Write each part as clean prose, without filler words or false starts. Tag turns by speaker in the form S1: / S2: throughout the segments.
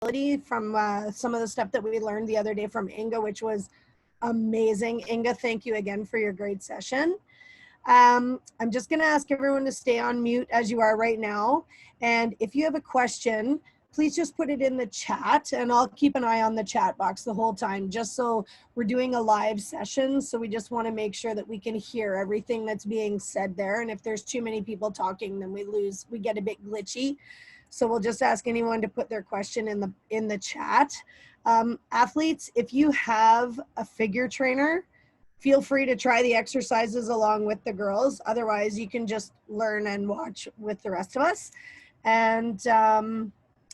S1: from some of the stuff that we learned the other day from Inga, which was amazing. Inga, thank you again for your great session. I'm just going to ask everyone to stay on mute as you are right now. And if you have a question, please just put it in the chat, and I'll keep an eye on the chat box the whole time, just so we're doing a live session. So we just want to make sure that we can hear everything that's being said there. And if there's too many people talking, then we get a bit glitchy. So we'll just ask anyone to put their question in the chat. Athletes, if you have a figure trainer, feel free to try the exercises along with the girls. Otherwise, you can just learn and watch with the rest of us. And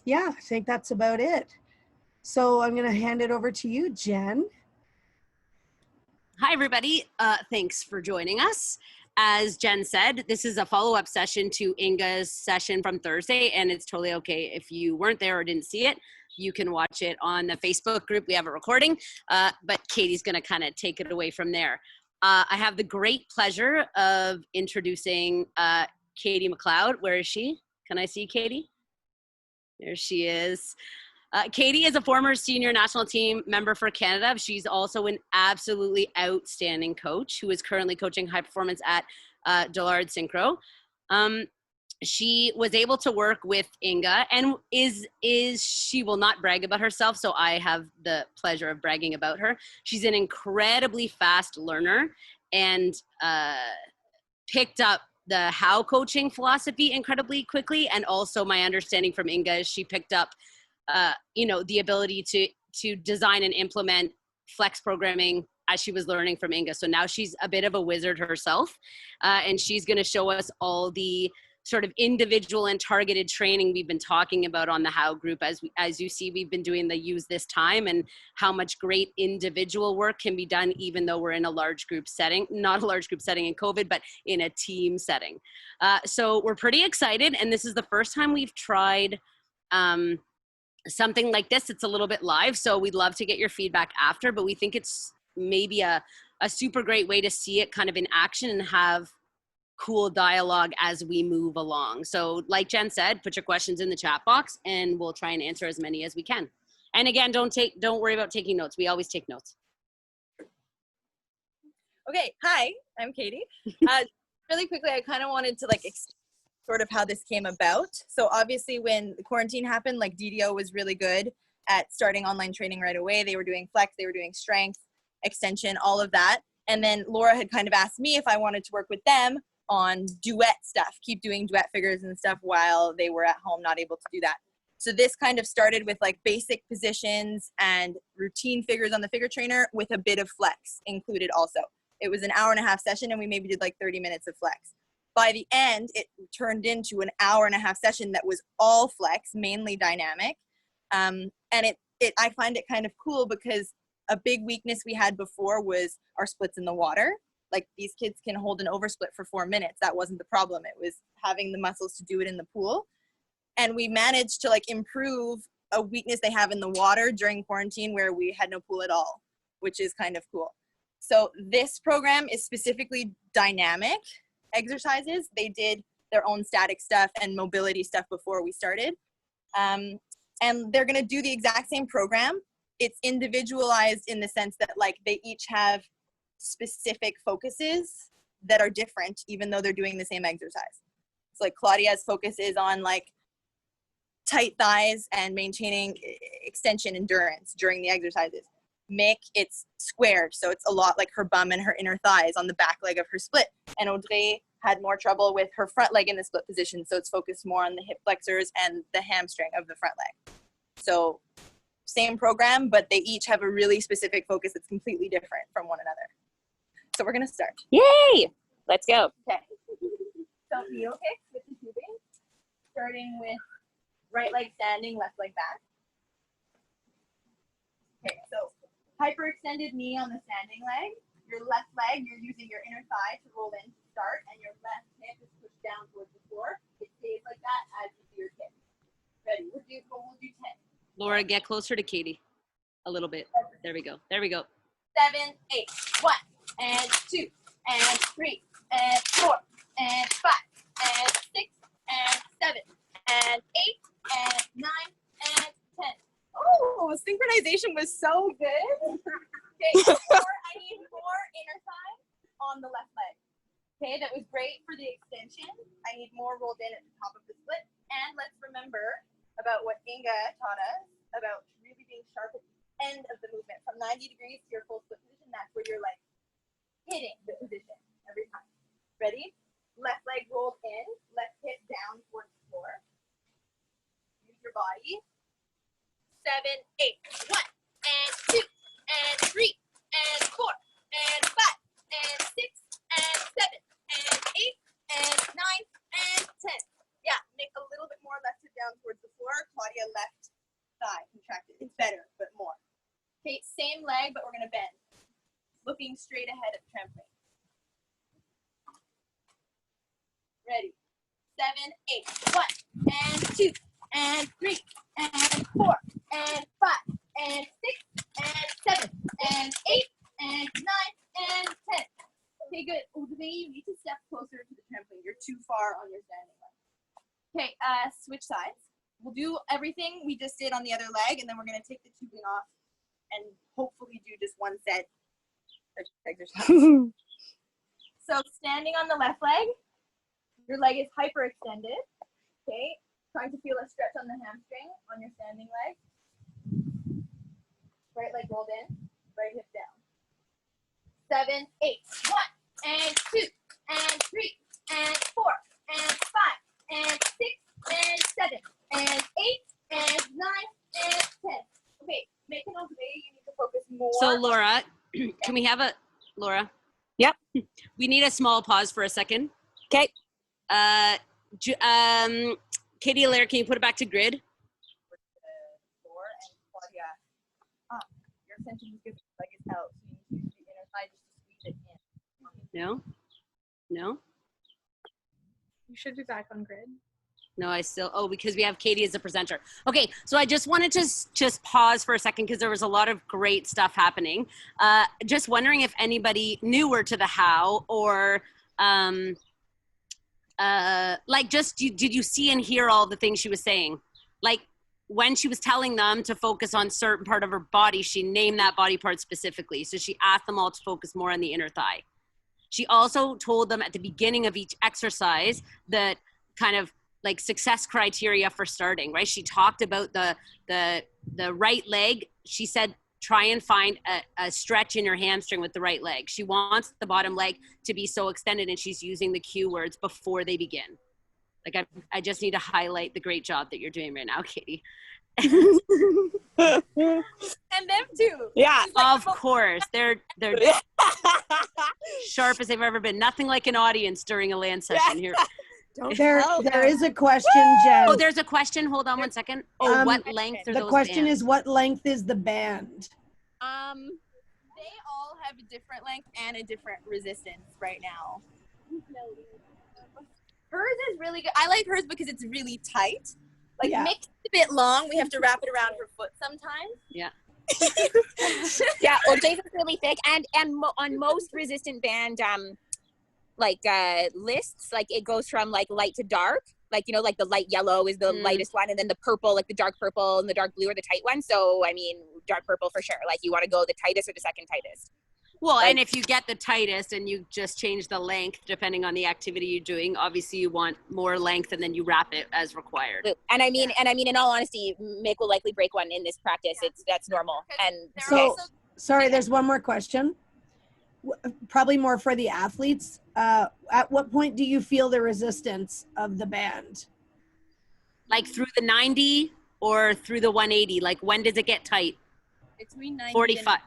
S1: yeah, I think that's about it. So I'm going to hand it over to you, Jen.
S2: Hi, everybody. Thanks for joining us. As Jen said, this is a follow-up session to Inga's session from Thursday, and it's totally okay if you weren't there or didn't see it. You can watch it on the Facebook group. We have a recording, but Katie's going to kind of take it away from there. I have the great pleasure of introducing Katie MacLeod. Where is she? Can I see Katie? There she is. Katie is a former senior national team member for Canada. She's also an absolutely outstanding coach who is currently coaching high performance at Dillard Synchro. She was able to work with Inga, and she will not brag about herself, so I have the pleasure of bragging about her. She's an incredibly fast learner and picked up the how coaching philosophy incredibly quickly, and also my understanding from Inga is she picked up the ability to design and implement flex programming as she was learning from Inga. So now she's a bit of a wizard herself, and she's going to show us all the sort of individual and targeted training we've been talking about on the How group. As you see, we've been doing the Use This Time, and how much great individual work can be done even though we're in a large group setting, not a large group setting in COVID, but in a team setting. So we're pretty excited, and this is the first time we've tried something like this. It's a little bit live, so we'd love to get your feedback after, but we think it's maybe a super great way to see it kind of in action and have cool dialogue as we move along. So like Jen said, put your questions in the chat box and we'll try and answer as many as we can. And again, don't worry about taking notes. We always take notes.
S3: Okay, hi, I'm Katie. Really quickly, I kind of wanted to sort of how this came about. So obviously when the quarantine happened, DDO was really good at starting online training right away. They were doing flex, they were doing strength, extension, all of that. And then Laura had kind of asked me if I wanted to work with them on duet stuff, keep doing duet figures and stuff while they were at home, not able to do that. So this kind of started with basic positions and routine figures on the figure trainer with a bit of flex included also. It was an hour-and-a-half session and we maybe did 30 minutes of flex. By the end, it turned into an hour-and-a-half session that was all flex, mainly dynamic. And I find it kind of cool because a big weakness we had before was our splits in the water. These kids can hold an oversplit for 4 minutes. That wasn't the problem. It was having the muscles to do it in the pool. And we managed to improve a weakness they have in the water during quarantine where we had no pool at all, which is kind of cool. So this program is specifically dynamic exercises. They did their own static stuff and mobility stuff before we started. And they're going to do the exact same program. It's individualized in the sense that they each have specific focuses that are different even though they're doing the same exercise. So Claudia's focus is on tight thighs and maintaining extension endurance during the exercises. Mick, it's squared, so it's a lot her bum and her inner thighs on the back leg of her split. And Audrey had more trouble with her front leg in the split position, so it's focused more on the hip flexors and the hamstring of the front leg. So same program, but they each have a really specific focus that's completely different from one another. So we're gonna start.
S4: Yay! Let's go.
S3: Okay. So heel kicks with the tubing, starting with right leg standing, left leg back. Okay, so hyperextended knee on the standing leg. Your left leg, you're using your inner thigh to roll in to start, and your left hip is pushed down towards the floor. It stays like that as you do your kick. Ready? We'll do 10.
S2: Laura, get closer to Katie a little bit. There we go. There we go.
S3: 7, 8. 1, and 2, and 3, and 4, and 5, and 6, and 7, and 8, and 9, and 10, Oh, synchronization was so good. Okay, I need more inner thigh on the left leg. Okay, that was great for the extension. I need more rolled in at the top of the split. And let's remember about what Inga taught us about really being sharp at the end of the movement. From 90 degrees to your full split position, that's where you're like hitting the position every time. Ready? Left leg rolled in, left hip down towards the floor. Use your body. 7, 8. 1 and 2 and 3 and 4 and 5 and 6 and 7 and 8 and 9 and 10. Yeah, make a little bit more left hip down towards the floor. Claudia, left thigh contracted. It's better, but more. Okay, same leg, but we're gonna bend. Looking straight ahead at the trampoline. Ready? 7, 8. 1 and 2 and 3 and 4 and 5 and 6 and 7 and 8 and 9 and 10. Okay, good. Today you need to step closer to the trampoline. You're too far on your standing leg. Okay, switch sides. We'll do everything we just did on the other leg, and then we're going to take the tubing off and hopefully do just one set. So standing on the left leg, your leg is hyperextended. Okay, trying to feel a stretch on the hamstring on your standing leg. Right leg rolled in, right hip down. 7, 8. 1 and 2 and 3 and 4 and 5 and 6 and 7 and 8 and 9 and 10. Okay, making all today, you need to focus more.
S2: So Laura, can we have Laura?
S4: Yep.
S2: We need a small pause for a second.
S4: Okay.
S2: Katie Allaire, can you put it back to grid?
S3: Your extension is good, like it's out. So you need to use the inner thigh just to squeeze it in.
S2: No? No?
S5: You should be back on grid.
S2: No, because we have Katie as a presenter. Okay, so I just wanted to just pause for a second because there was a lot of great stuff happening. Just wondering if anybody newer to the how or did you see and hear all the things she was saying? Like when she was telling them to focus on certain part of her body, she named that body part specifically. So she asked them all to focus more on the inner thigh. She also told them at the beginning of each exercise that kind of like success criteria for starting, right? She talked about the right leg. She said, try and find a stretch in your hamstring with the right leg. She wants the bottom leg to be so extended, and she's using the cue words before they begin. Like I just need to highlight the great job that you're doing right now, Katie.
S3: And them too.
S4: Yeah.
S2: Of course. They're sharp as they've ever been. Nothing like an audience during a land session here.
S1: There is a question, Jen.
S2: Oh, there's a question. Hold on one second. Oh, what length are those
S1: The question
S2: bands?
S1: is, what length is the band?
S3: They all have a different length and a different resistance right now. Hers is really good. I like hers because it's really tight. Like Mick's a bit long. We have to wrap it around her foot sometimes.
S2: Yeah.
S4: Yeah, well, Jay's is really thick, and on most resistant band lists, like it goes from like light to dark, like, you know, like the light yellow is the lightest one, and then the purple, like the dark purple and the dark blue are the tight ones. So I mean, dark purple for sure. Like you want to go the tightest or the second tightest.
S2: Well, and if you get the tightest and you just change the length depending on the activity you're doing, obviously you want more length and then you wrap it as required.
S4: And I mean, in all honesty, Mick will likely break one in this practice. That's normal. And
S1: so, sorry, there's one more question. Probably more for the athletes. At what point do you feel the resistance of the band?
S2: Like through the 90 or through the 180? Like when does it get tight?
S3: Between 90
S2: 45.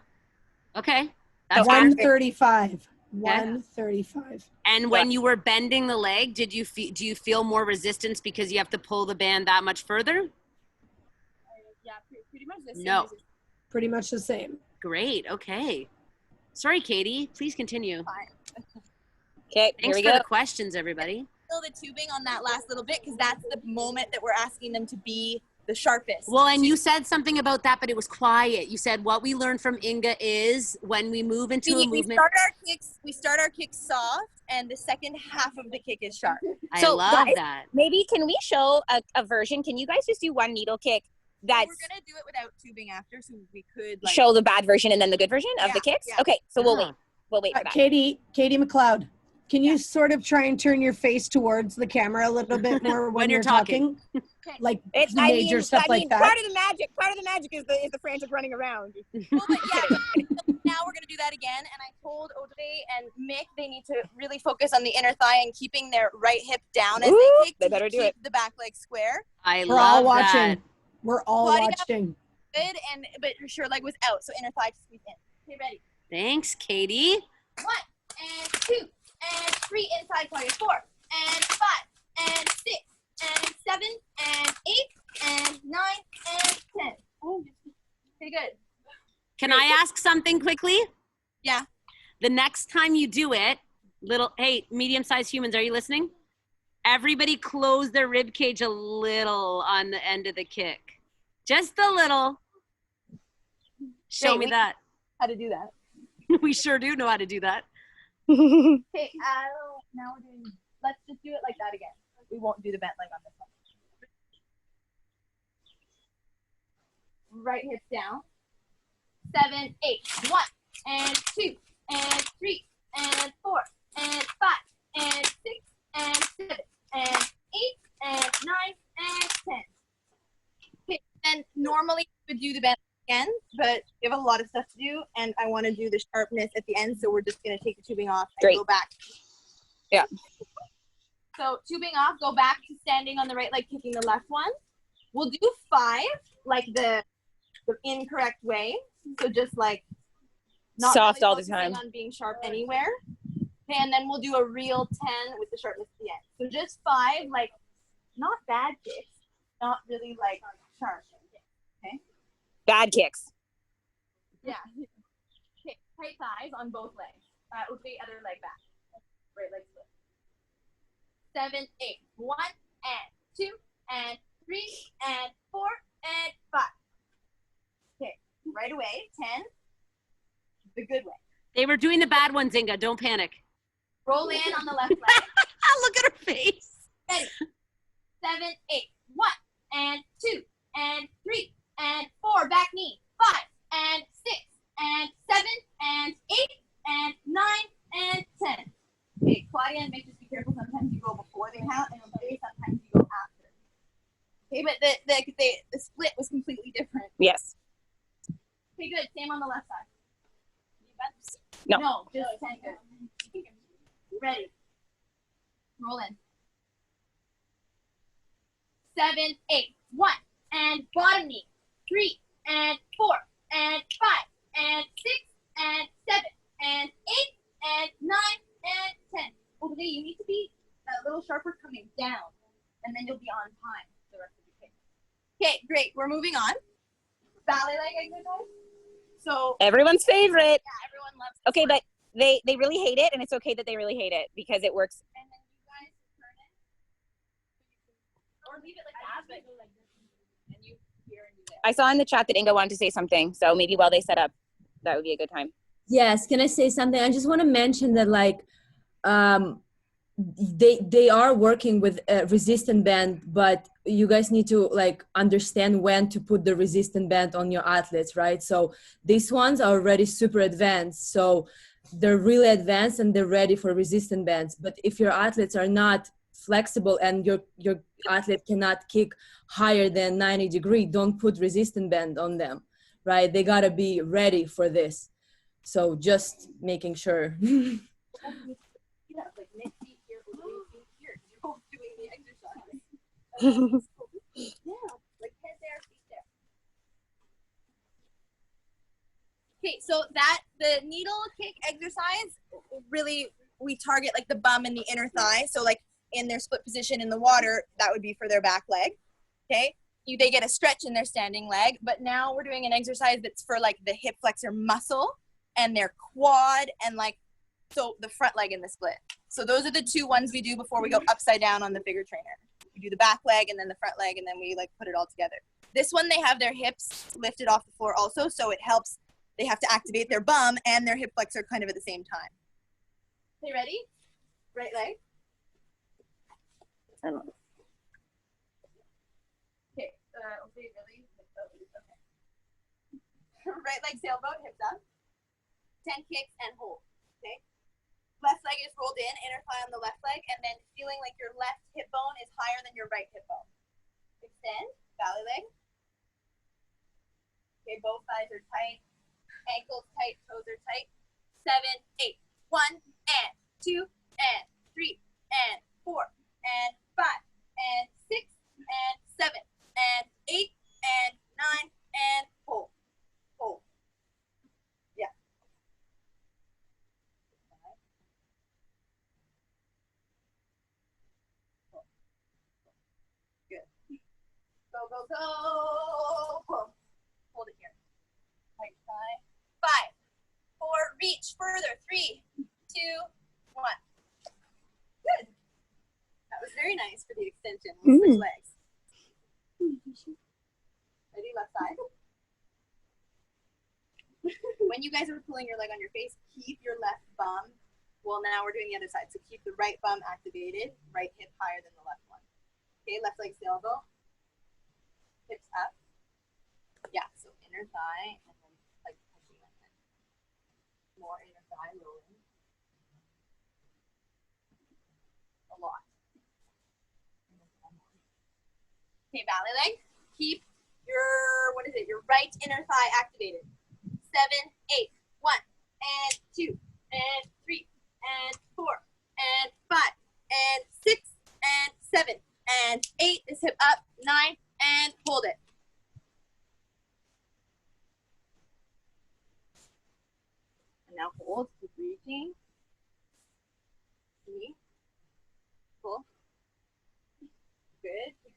S2: Okay. That's
S1: 135. 135.
S2: And when you were bending the leg, do you feel more resistance because you have to pull the band that much further?
S3: Yeah, pretty much the same.
S2: No.
S1: Pretty much the same.
S2: Great. Okay. Sorry, Katie. Please continue.
S3: Fine.
S4: Okay,
S2: Thanks
S4: here we
S2: for
S4: go.
S2: the questions, everybody.
S3: Still the tubing on that last little bit because that's the moment that we're asking them to be the sharpest.
S2: Well, and you said something about that, but it was quiet. You said what we learned from Inga is when we move into a movement.
S3: We start our kicks soft, and the second half of the kick is sharp.
S2: I
S4: So,
S2: love
S4: guys,
S2: that.
S4: Maybe can we show a version? Can you guys just do one needle kick That's
S3: we're gonna do it without tubing after, so we could like
S4: show the bad version and then the good version of
S3: Yeah,
S4: the kicks.
S3: yeah.
S4: Okay, so we'll
S2: Yeah.
S4: wait. We'll wait for that.
S1: Katie MacLeod, can you sort of try and turn your face towards the camera a little bit more when you're talking? Like major stuff like that.
S4: Part of the magic is the frantic running around.
S3: Well, but yeah, so now we're gonna do that again. And I told Audrey and Mick they need to really focus on the inner thigh and keeping their right hip down as
S4: Ooh,
S3: they kick.
S4: they
S3: to
S4: better do
S3: keep
S4: it.
S3: the back leg square.
S2: I
S1: We're
S2: love
S1: all watching.
S2: that.
S1: We're all
S3: Body up.
S1: watching.
S3: Good, but her short leg was out, so inner thigh to squeeze in. Okay, ready?
S2: Thanks, Katie.
S3: 1 and 2 and 3 inside corner. 4 and 5 and 6 and 7 and 8 and 9 and 10. Oh, okay, good.
S2: Can I ask something quickly?
S3: Yeah.
S2: The next time you do it, hey, medium-sized humans, are you listening? Everybody close their rib cage a little on the end of the kick. Just a little. Show me that.
S3: How to do that?
S2: We sure do know how to do that.
S3: Okay, now we're doing, let's just do it like that again. We won't do the bent leg on this one. Right hip down. 7, 8. 1 and 2 and 3 and 4 and 5 and 6 and 7 and 8 and 9 and 10. Okay, then normally we would do the bent again, but we have a lot of stuff to do, and I want to do the sharpness at the end, so we're just going to take the tubing off and go back.
S4: Yeah.
S3: So tubing off, go back to standing on the right leg, kicking the left one. We'll do 5, like the incorrect way. So just like not
S4: soft
S3: really
S4: all the time.
S3: on being sharp anywhere. Okay, and then we'll do a real 10 with the sharpness at the end. So just 5, like not bad kicks, not really like sharp. Okay.
S4: Bad kicks.
S3: Yeah. Okay, tight thighs on both legs. With the other leg back. Right leg split. 7, 8. 1 and 2 and 3 and 4 and 5. Okay, right away. 10. The good way.
S2: They were doing the bad ones, Inga. Don't panic.
S3: Roll in on the left leg.
S2: Look at her face.
S3: Ready. 7, 8. 1 and 2 and 3 and 4. Back knee. 5 and 6 and 7 and 8 and 9 and 10. Okay, Claudia and Mick, just be careful. Sometimes you go before they count, and sometimes you go after. Okay, but the split was completely different.
S4: Yes.
S3: Okay, good. Same on the left side.
S4: No.
S3: No, just 10. Good. Ready. Roll in. 7, 8. 1 and bottom knee. 3 and 4 and 5 and 6 and 7 and 8 and 9 and 10. Okay, you need to be a little sharper coming down, and then you'll be on time for the rest of the kick. Okay, great. We're moving on. Ballet leg exercise. So
S4: Everyone's favorite.
S3: yeah, everyone loves.
S4: Okay, but they really hate it, and it's okay that they really hate it because it works.
S3: And then you guys turn it, or leave it like that, but go like this, and you here and you there.
S4: I saw in the chat that Inga wanted to say something, so maybe while they set up, that would be a good time.
S6: Yes, can I say something? I just want to mention that like they are working with a resistant band, but you guys need to like understand when to put the resistant band on your athletes, right? So these ones are already super advanced, so they're really advanced and they're ready for resistant bands. But if your athletes are not flexible and your athlete cannot kick higher than 90 degree, don't put resistant band on them, right? They gotta be ready for this. So just making sure.
S3: Yeah, like neck feet here, feet here. You're both doing the exercise. Yeah, like head there, feet there. Okay, so the needle kick exercise, really, we target like the bum and the inner thigh. So like in their split position in the water, that would be for their back leg. Okay, they get a stretch in their standing leg, but now we're doing an exercise that's for like the hip flexor muscle and their quad and like, so the front leg in the split. So those are the 2 ones we do before we go upside down on the figure trainer. We do the back leg and then the front leg, and then we like put it all together. This one, they have their hips lifted off the floor also, so it helps. They have to activate their bum and their hip flexor kind of at the same time. Okay, ready? Right leg. Okay, okay, really? right leg sailboat, hips up. 10 kicks and hold, okay? Left leg is rolled in, inner thigh on the left leg, and then feeling like your left hip bone is higher than your right hip bone. Extend, ballet leg. Okay, both thighs are tight, ankles tight, toes are tight. 7, 8. 1 and 2 and 3 and 4 and 5 and 6 and 7 and 8 and 9 and hold. Hold. Yeah. Good. Go, go, go. Boom. Hold it here. Right side. 5, 4, reach further. 3, 2, 1. Good. That was very nice for the extension. We'll switch legs. Ready, left side. When you guys are pulling your leg on your face, keep your left bum. Well, now we're doing the other side. So keep the right bum activated, right hip higher than the left one. Okay, left leg sailboat. Hips up. Yeah, so inner thigh and then like pushing like that. More inner thigh rolling. A lot. Okay, ballet leg. Keep your, what is it? Your right inner thigh activated. 7, 8, 1, and 2, and 3, and 4, and 5, and 6, and 7, and 8 is hip up, 9, and hold it. And now hold, keep reaching. 3, pull. Good, keep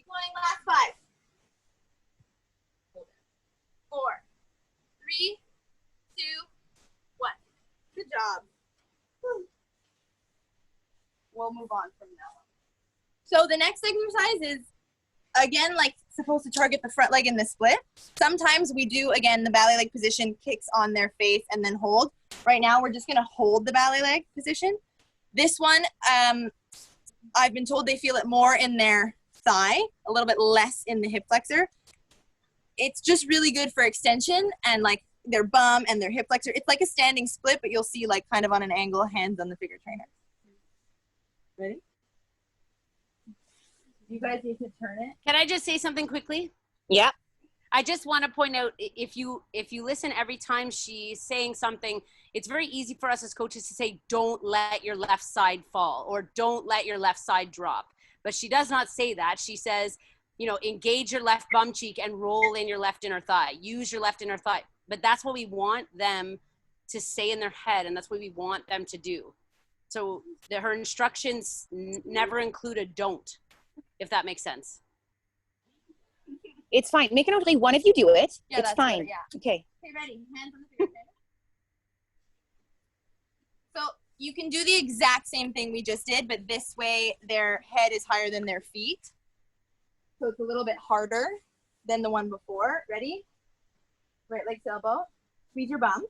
S3: going, last 5. Hold it. 4, 3, 2, 1. Good job. We'll move on from now on. So the next exercise is, again, like supposed to target the front leg in the split. Sometimes we do, again, the ballet leg position, kicks on their face and then hold. Right now, we're just going to hold the ballet leg position. This one, I've been told they feel it more in their thigh, a little bit less in the hip flexor. It's just really good for extension and like their bum and their hip flexor. It's like a standing split, but you'll see like kind of on an angle, hands on the figure trainer. Ready? You guys need to turn it.
S2: Can I just say something quickly?
S4: Yeah.
S2: I just want to point out, if you listen every time she's saying something, it's very easy for us as coaches to say, don't let your left side fall or don't let your left side drop. But she does not say that. She says, you know, engage your left bum cheek and roll in your left inner thigh. Use your left inner thigh. But that's what we want them to say in their head, and that's what we want them to do. So her instructions never include a don't, if that makes sense.
S4: It's fine. Make it only one of you do it.
S3: Yeah,
S4: it's
S3: that's
S4: fine.
S3: better, yeah.
S4: Okay.
S3: Okay, ready? Hands on the figure trainer. So you can do the exact same thing we just did, but this way their head is higher than their feet. So it's a little bit harder than the one before. Ready? Right leg sailboat. Squeeze your bum.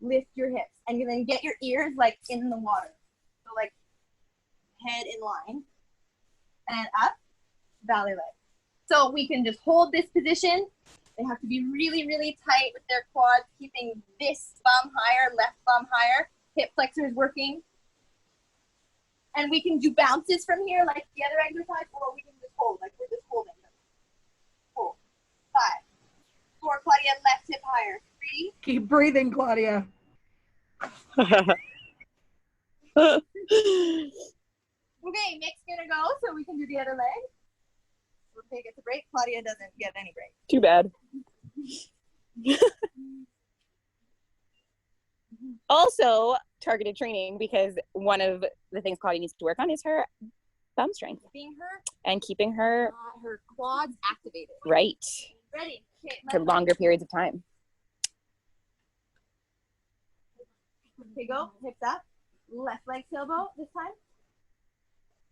S3: Lift your hips. And then get your ears like in the water. So like head in line. And up. Ballet leg. So we can just hold this position. They have to be really, really tight with their quads, keeping this bum higher, left bum higher. Hip flexors working. And we can do bounces from here like the other exercise, or we can just hold, like we're just holding them. Hold. 5, 4, Claudia, left hip higher. 3.
S1: Keep breathing, Claudia.
S3: Okay, Nick's gonna go, so we can do the other leg. Okay, gets a break. Claudia doesn't get any break.
S4: Too bad. Also, targeted training, because one of the things Claudia needs to work on is her thumb strength.
S3: Keeping her,
S4: and keeping her
S3: her quads activated.
S4: right
S3: Ready? Okay,
S4: for longer periods of time.
S3: Okay, go. Hips up. Left leg sailboat this time.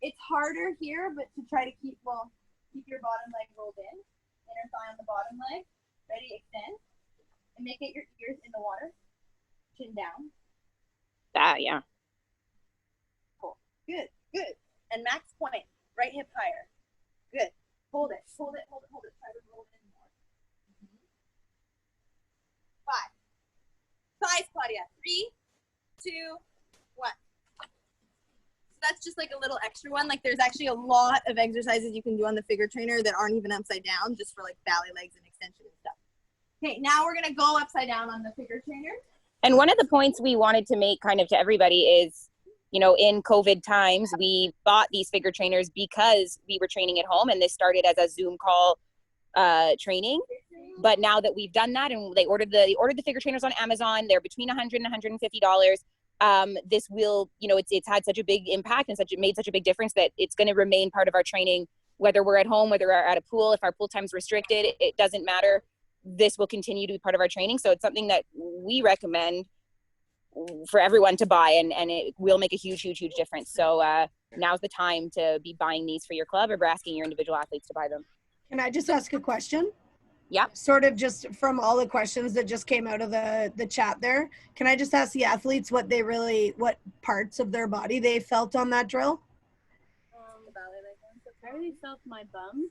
S3: It's harder here, but to try to keep, keep your bottom leg rolled in. Inner thigh on the bottom leg. Ready? Extend. And make it your ears in the water. Chin down.
S4: Yeah.
S3: Cool. Good. Good. And max point. Right hip higher. Good. Hold it. Hold it. Hold it. Hold it. Try to roll in more. 5, Claudia. 3, 2, 1. So that's just like a little extra one. Like there's actually a lot of exercises you can do on the figure trainer that aren't even upside down, just for like ballet legs and extension and stuff. Okay, now we're gonna go upside down on the figure trainer.
S4: And one of the points we wanted to make kind of to everybody is, you know, in COVID times, we bought these figure trainers because we were training at home, and this started as a Zoom call training. But now that we've done that, and they ordered the figure trainers on Amazon, they're between $100 and $150. This will, you know, it's had such a big impact and made such a big difference that it's going to remain part of our training, whether we're at home, whether we're at a pool. If our pool time's restricted, it doesn't matter. This will continue to be part of our training. So it's something that we recommend for everyone to buy, and it will make a huge difference. So now's the time to be buying these for your club, or asking your individual athletes to buy them.
S1: Can I just ask a question?
S4: Yeah.
S1: Sort of just from all the questions that just came out of the chat there, can I just ask the athletes what parts of their body they felt on that drill?
S7: I really felt my bum,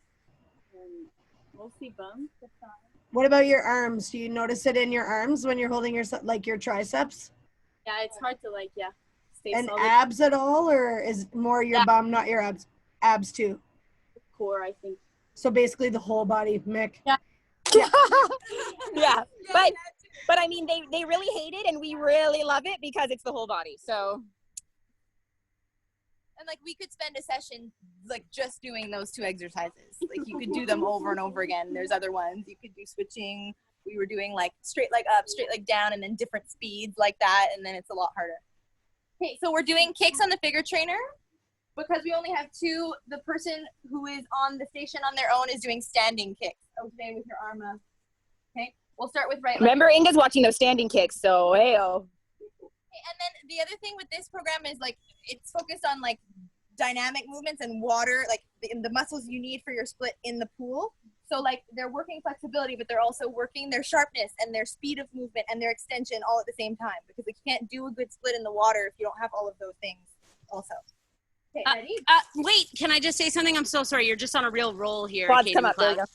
S7: and mostly bum.
S1: What about your arms? Do you notice it in your arms when you're holding your triceps?
S7: Yeah, it's hard to stay
S1: And
S7: solid.
S1: abs at all, or is more your bum, not your abs? Abs too.
S7: Core, I think.
S1: So basically the whole body, Mick.
S7: Yeah.
S4: Yeah, but I mean, they really hate it, and we really love it because it's the whole body. So.
S3: And like we could spend a session like just doing those 2 exercises. Like you could do them over and over again. There's other ones you could do switching. We were doing like straight leg up, straight leg down, and then different speeds like that, and then it's a lot harder. Okay, so we're doing kicks on the figure trainer because we only have 2. The person who is on the station on their own is doing standing kicks. Okay, with your arm up. Okay, we'll start with right leg.
S4: Remember, Inga's watching those standing kicks, so hey-oh.
S3: And then the other thing with this program is like it's focused on like dynamic movements and water, like the muscles you need for your split in the pool. So like they're working flexibility, but they're also working their sharpness and their speed of movement and their extension all at the same time, because like, you can't do a good split in the water if you don't have all of those things also. Okay, ready?
S2: Wait, can I just say something? I'm so sorry. You're just on a real roll here.
S4: Quads
S2: Katie
S4: come up. There
S2: MacLeod.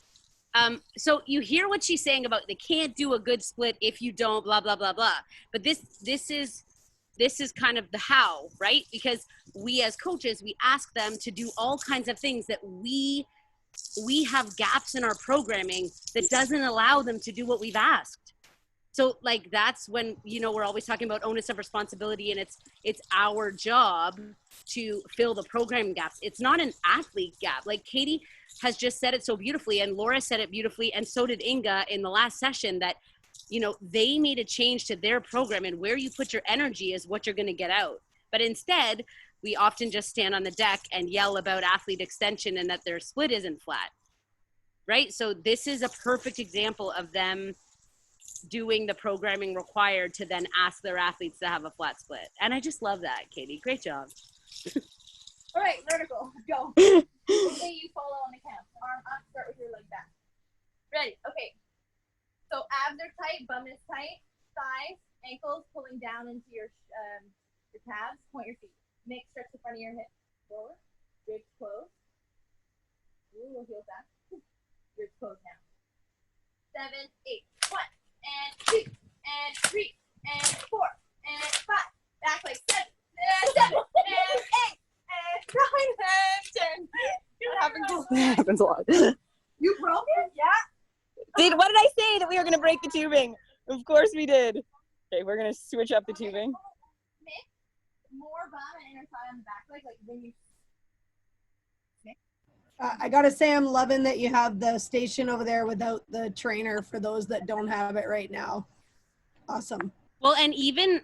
S4: you go.
S2: So you hear what she's saying about they can't do a good split if you don't blah, blah, blah, blah. But this is kind of the how, right? Because we as coaches, we ask them to do all kinds of things that we have gaps in our programming that doesn't allow them to do what we've asked. So like that's when, you know, we're always talking about onus of responsibility, and it's our job to fill the program gaps. It's not an athlete gap. Like Katie has just said it so beautifully, and Laura said it beautifully, and so did Inga in the last session, that you know, they made a change to their program, and where you put your energy is what you're going to get out. But instead, we often just stand on the deck and yell about athlete extension and that their split isn't flat, right? So this is a perfect example of them doing the programming required to then ask their athletes to have a flat split. And I just love that, Katie. Great job.
S3: All right, vertical, go. Okay, you follow on the count. Arm up, start with your leg back. Ready, okay. So abs are tight, bum is tight, thighs, ankles pulling down into your calves, point your feet. Make stretch the front of your hips forward, ribs closed. Ooh, we'll heel back. Ribs closed now. 7, 8, 1, and 2, and 3, and 4, and 5. Back like 7, and 7, and 8, and 9, and 10. What happens?
S4: That happens a lot.
S3: You broke it? Yeah.
S4: What did I say? That we were going to break the tubing? Of course we did. Okay, we're going to switch up the tubing.
S3: Mix more bum and inner thigh on the back leg, like when you.
S1: I gotta say, I'm loving that you have the station over there without the trainer for those that don't have it right now. Awesome.
S2: Well, and even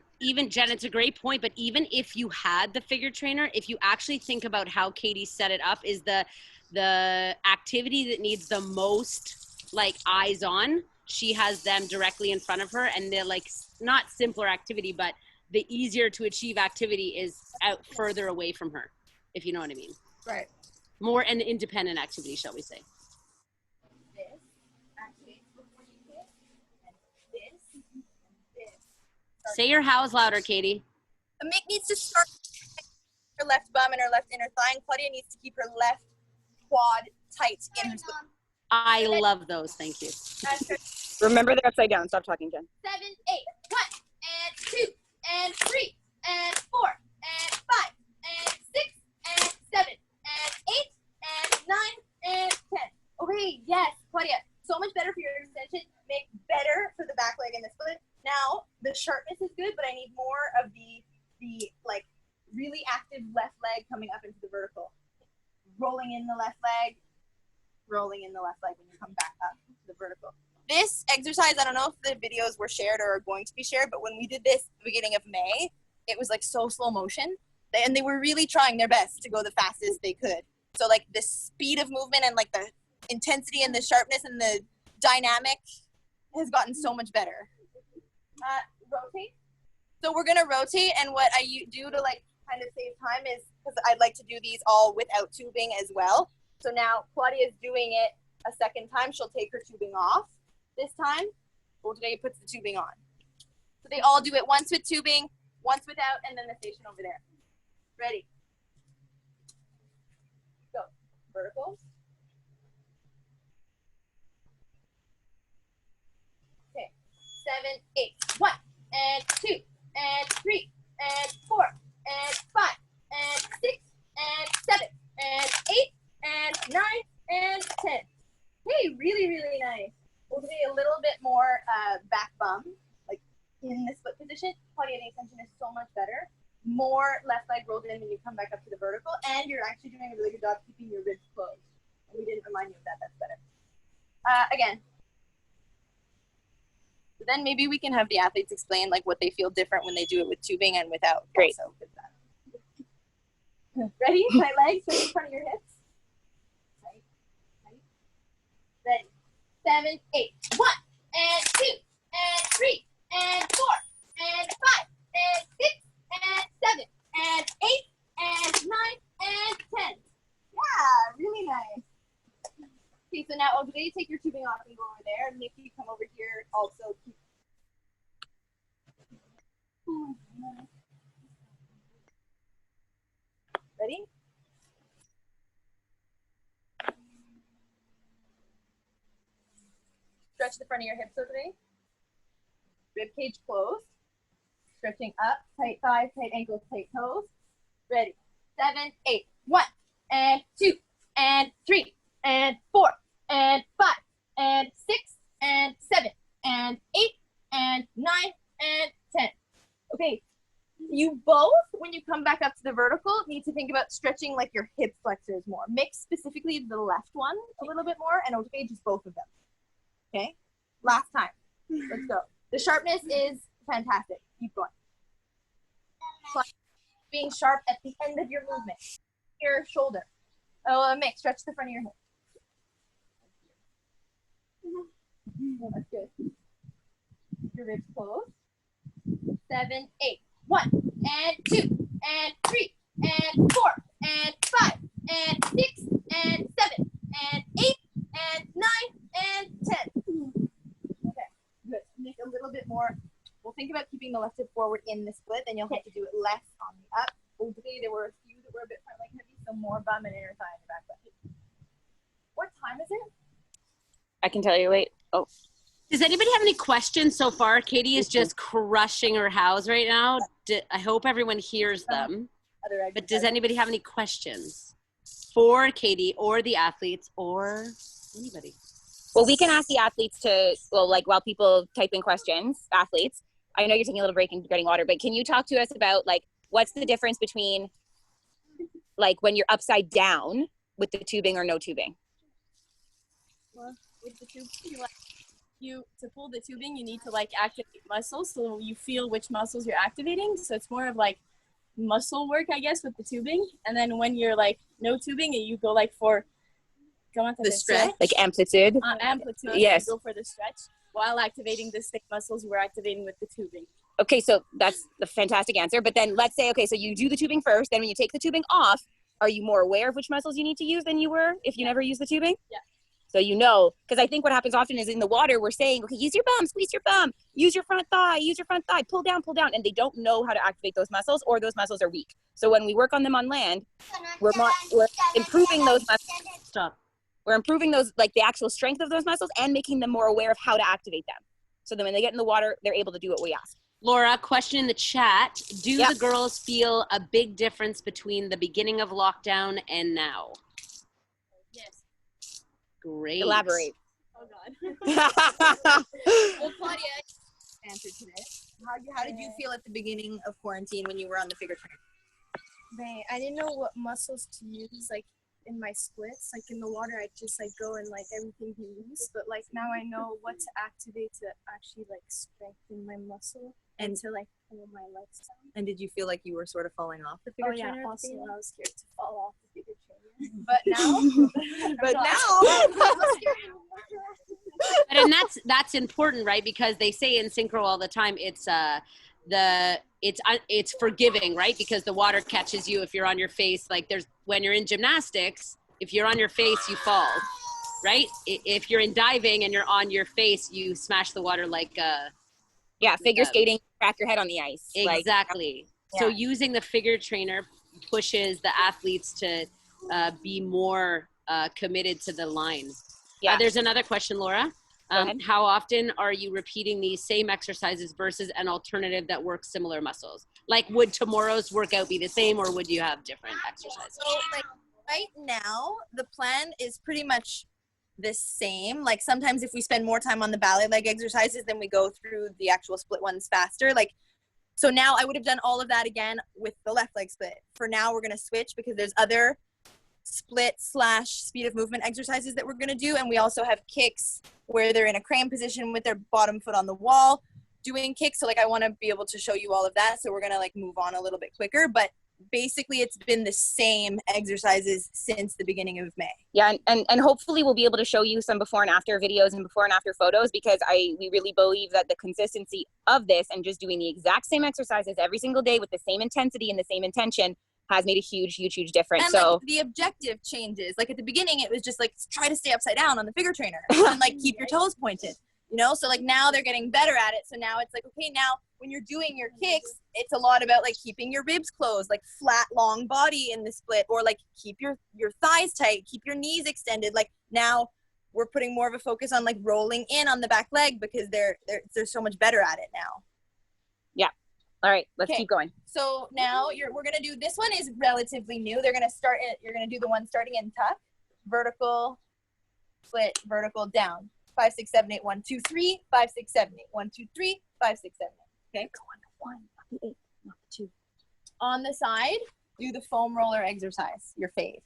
S2: Jen, it's a great point, but even if you had the figure trainer, if you actually think about how Katie set it up, is the activity that needs the most like eyes on, she has them directly in front of her, and they're like not simpler activity, but the easier to achieve activity is out further away from her, if you know what I mean.
S1: Right.
S2: More an independent activity, shall we say.
S3: This activates before you hit, and this, and this.
S2: Say your hows louder, Katie.
S3: Mick needs to start her left bum and her left inner thigh, and Claudia needs to keep her left quad tight in her split.
S2: I love those. Thank you.
S4: Remember they're upside down. Stop talking, Jen.
S3: 7, 8, 1, and 2, and 3, and 4, and 5, and 6, and 7, and 8, and 9, and 10. Okay, yes, Claudia, so much better for your extension. Make better for the back leg in the split. Now, the sharpness is good, but I need more of the like really active left leg coming up into the vertical. Rolling in the left leg, rolling in the left leg when you come back up to the vertical. This exercise, I don't know if the videos were shared or are going to be shared, but when we did this at the beginning of May, it was like so slow motion, and they were really trying their best to go the fastest they could. So like the speed of movement and like the intensity and the sharpness and the dynamic has gotten so much better. Rotate. So we're gonna rotate, and what I do to like kind of save time is, because I'd like to do these all without tubing as well. So now Claudia's doing it a second time. She'll take her tubing off. This time, Olga puts the tubing on. So they all do it once with tubing, once without, and then the station over there. Ready? Go. Vertical. Okay. 7, 8. 1, and 2, and 3, and 4, and 5, and 6, and 7, and 8, and 9, and 10. Hey, really, really nice. We'll do a little bit more back bum, like in the split position. Claudia, the extension is so much better. More left leg rolled in when you come back up to the vertical, and you're actually doing a really good job keeping your ribs closed. And we didn't remind you of that. That's better. Again. So then maybe we can have the athletes explain like what they feel different when they do it with tubing and without.
S4: Great.
S3: Also, ready? My legs in front of your hips. Right. Ready. 7, 8. 1, and 2, and 3, and 4, and 5, and 6, and 7, and 8, and 9, and 10. Yeah, really nice. Okay, so now Olga, you take your tubing off and go over there. And Nikki, come over here. Also, keep. Ready? Stretch the front of your hips over there. Rib cage closed. Stretching up. Tight thighs, tight ankles, tight toes. Ready. 7, 8. 1, and 2, and 3, and 4, and 5, and 6, and 7, and 8, and 9, and 10. Okay. You both, when you come back up to the vertical, need to think about stretching like your hip flexors more. Mix specifically the left one a little bit more, and okay, just both of them. Okay? Last time. Let's go. The sharpness is fantastic. Keep going. Being sharp at the end of your movement. Your shoulder. Oh, Mick, stretch the front of your hip. Oh, that's good. Your ribs closed. 7, 8. 1, and 2, and 3, and 4, and 5, and 6, and 7, and 8, and 9, and 10. Okay, good. Make a little bit more. We'll think about keeping the left hip forward in the split, then you'll have to do it less on the up. Today there were a few that were a bit front leg heavy, so more bum and inner thigh in the back leg. What time is it?
S4: I can tell you, wait. Oh.
S2: Does anybody have any questions so far? Katie is just crushing her house right now. I hope everyone hears them. But does anybody have any questions for Katie or the athletes or anybody?
S4: Well, we can ask the athletes to, well, like while people type in questions, athletes, I know you're taking a little break and getting water, but can you talk to us about like, what's the difference between like when you're upside down with the tubing or no tubing?
S5: Well, with the tubing, to pull the tubing, you need to like activate muscles, so you feel which muscles you're activating. So it's more of like muscle work, I guess, with the tubing. And then when you're like no tubing, and you go like for
S3: the stretch,
S4: like amplitude.
S5: Amplitude.
S4: Yes.
S5: You go for the stretch while activating the same muscles you were activating with the tubing.
S4: Okay, so that's the fantastic answer. But then let's say, okay, so you do the tubing first. Then when you take the tubing off, are you more aware of which muscles you need to use than you were if you never used the tubing?
S5: Yeah.
S4: So you know, because I think what happens often is in the water, we're saying, okay, use your bum, squeeze your bum, use your front thigh, pull down, and they don't know how to activate those muscles, or those muscles are weak. So when we work on them on land, we're improving those muscles.
S2: Stop.
S4: We're improving those, like the actual strength of those muscles and making them more aware of how to activate them. So then when they get in the water, they're able to do what we ask.
S2: Laura, question in the chat. Do
S4: Yep.
S2: the girls feel a big difference between the beginning of lockdown and now?
S5: Yes.
S2: Great.
S4: Elaborate.
S5: Oh God.
S3: Well, Claudia answered to this. How did you feel at the beginning of quarantine when you were on the figure trainer?
S5: Man, I didn't know what muscles to use, like in my splits. Like in the water, I just like go and like everything be loose. But like now I know what to activate to actually like strengthen my muscle and to like pull my legs down.
S3: And did you feel like you were sort of falling off the figure
S5: Oh yeah.
S3: trainer?
S5: Also, I was scared to fall off the figure trainer. But now,
S3: But
S2: And that's important, right? Because they say in synchro all the time, it's forgiving, right? Because the water catches you if you're on your face. Like when you're in gymnastics, if you're on your face, you fall, right? If you're in diving and you're on your face, you smash the water like
S4: Yeah, figure skating, crack your head on the ice.
S2: exactly. So using the figure trainer pushes the athletes to be more committed to the line.
S4: Yeah.
S2: There's another question, Laura.
S4: Go ahead.
S2: How often are you repeating these same exercises versus an alternative that works similar muscles? Like, would tomorrow's workout be the same, or would you have different exercises?
S3: So, like, right now, the plan is pretty much the same. Like, sometimes if we spend more time on the ballet leg exercises, then we go through the actual split ones faster. Like, so now I would have done all of that again with the left leg split. For now, we're going to switch because there's other split / speed of movement exercises that we're going to do. And we also have kicks where they're in a crane position with their bottom foot on the wall doing kicks. So like, I want to be able to show you all of that. So we're going to like move on a little bit quicker, but basically it's been the same exercises since the beginning of May.
S4: Yeah, and hopefully we'll be able to show you some before and after videos and before and after photos, because we really believe that the consistency of this and just doing the exact same exercises every single day with the same intensity and the same intention has made a huge difference.
S3: And
S4: So
S3: like the objective changes. Like at the beginning, it was just like, try to stay upside down on the figure trainer and like keep your toes pointed, you know? So like now they're getting better at it. So now it's like, okay, now when you're doing your kicks, it's a lot about like keeping your ribs closed, like flat, long body in the split, or like keep your thighs tight, keep your knees extended. Like now we're putting more of a focus on like rolling in on the back leg because they're so much better at it now.
S4: yeah. All right, let's
S3: Okay.
S4: keep going.
S3: So now we're gonna do, this one is relatively new. They're gonna start it, you're gonna do the one starting in tuck, vertical, split, vertical, down. 5, 6, 7, 8, 1, 2, 3, 5, 6, 7, 8, 1, 2, 3, 5, 6, 7, 8. Okay.
S4: Go on to 1, not the 8, not the 2.
S3: On the side, do the foam roller exercise, your fave.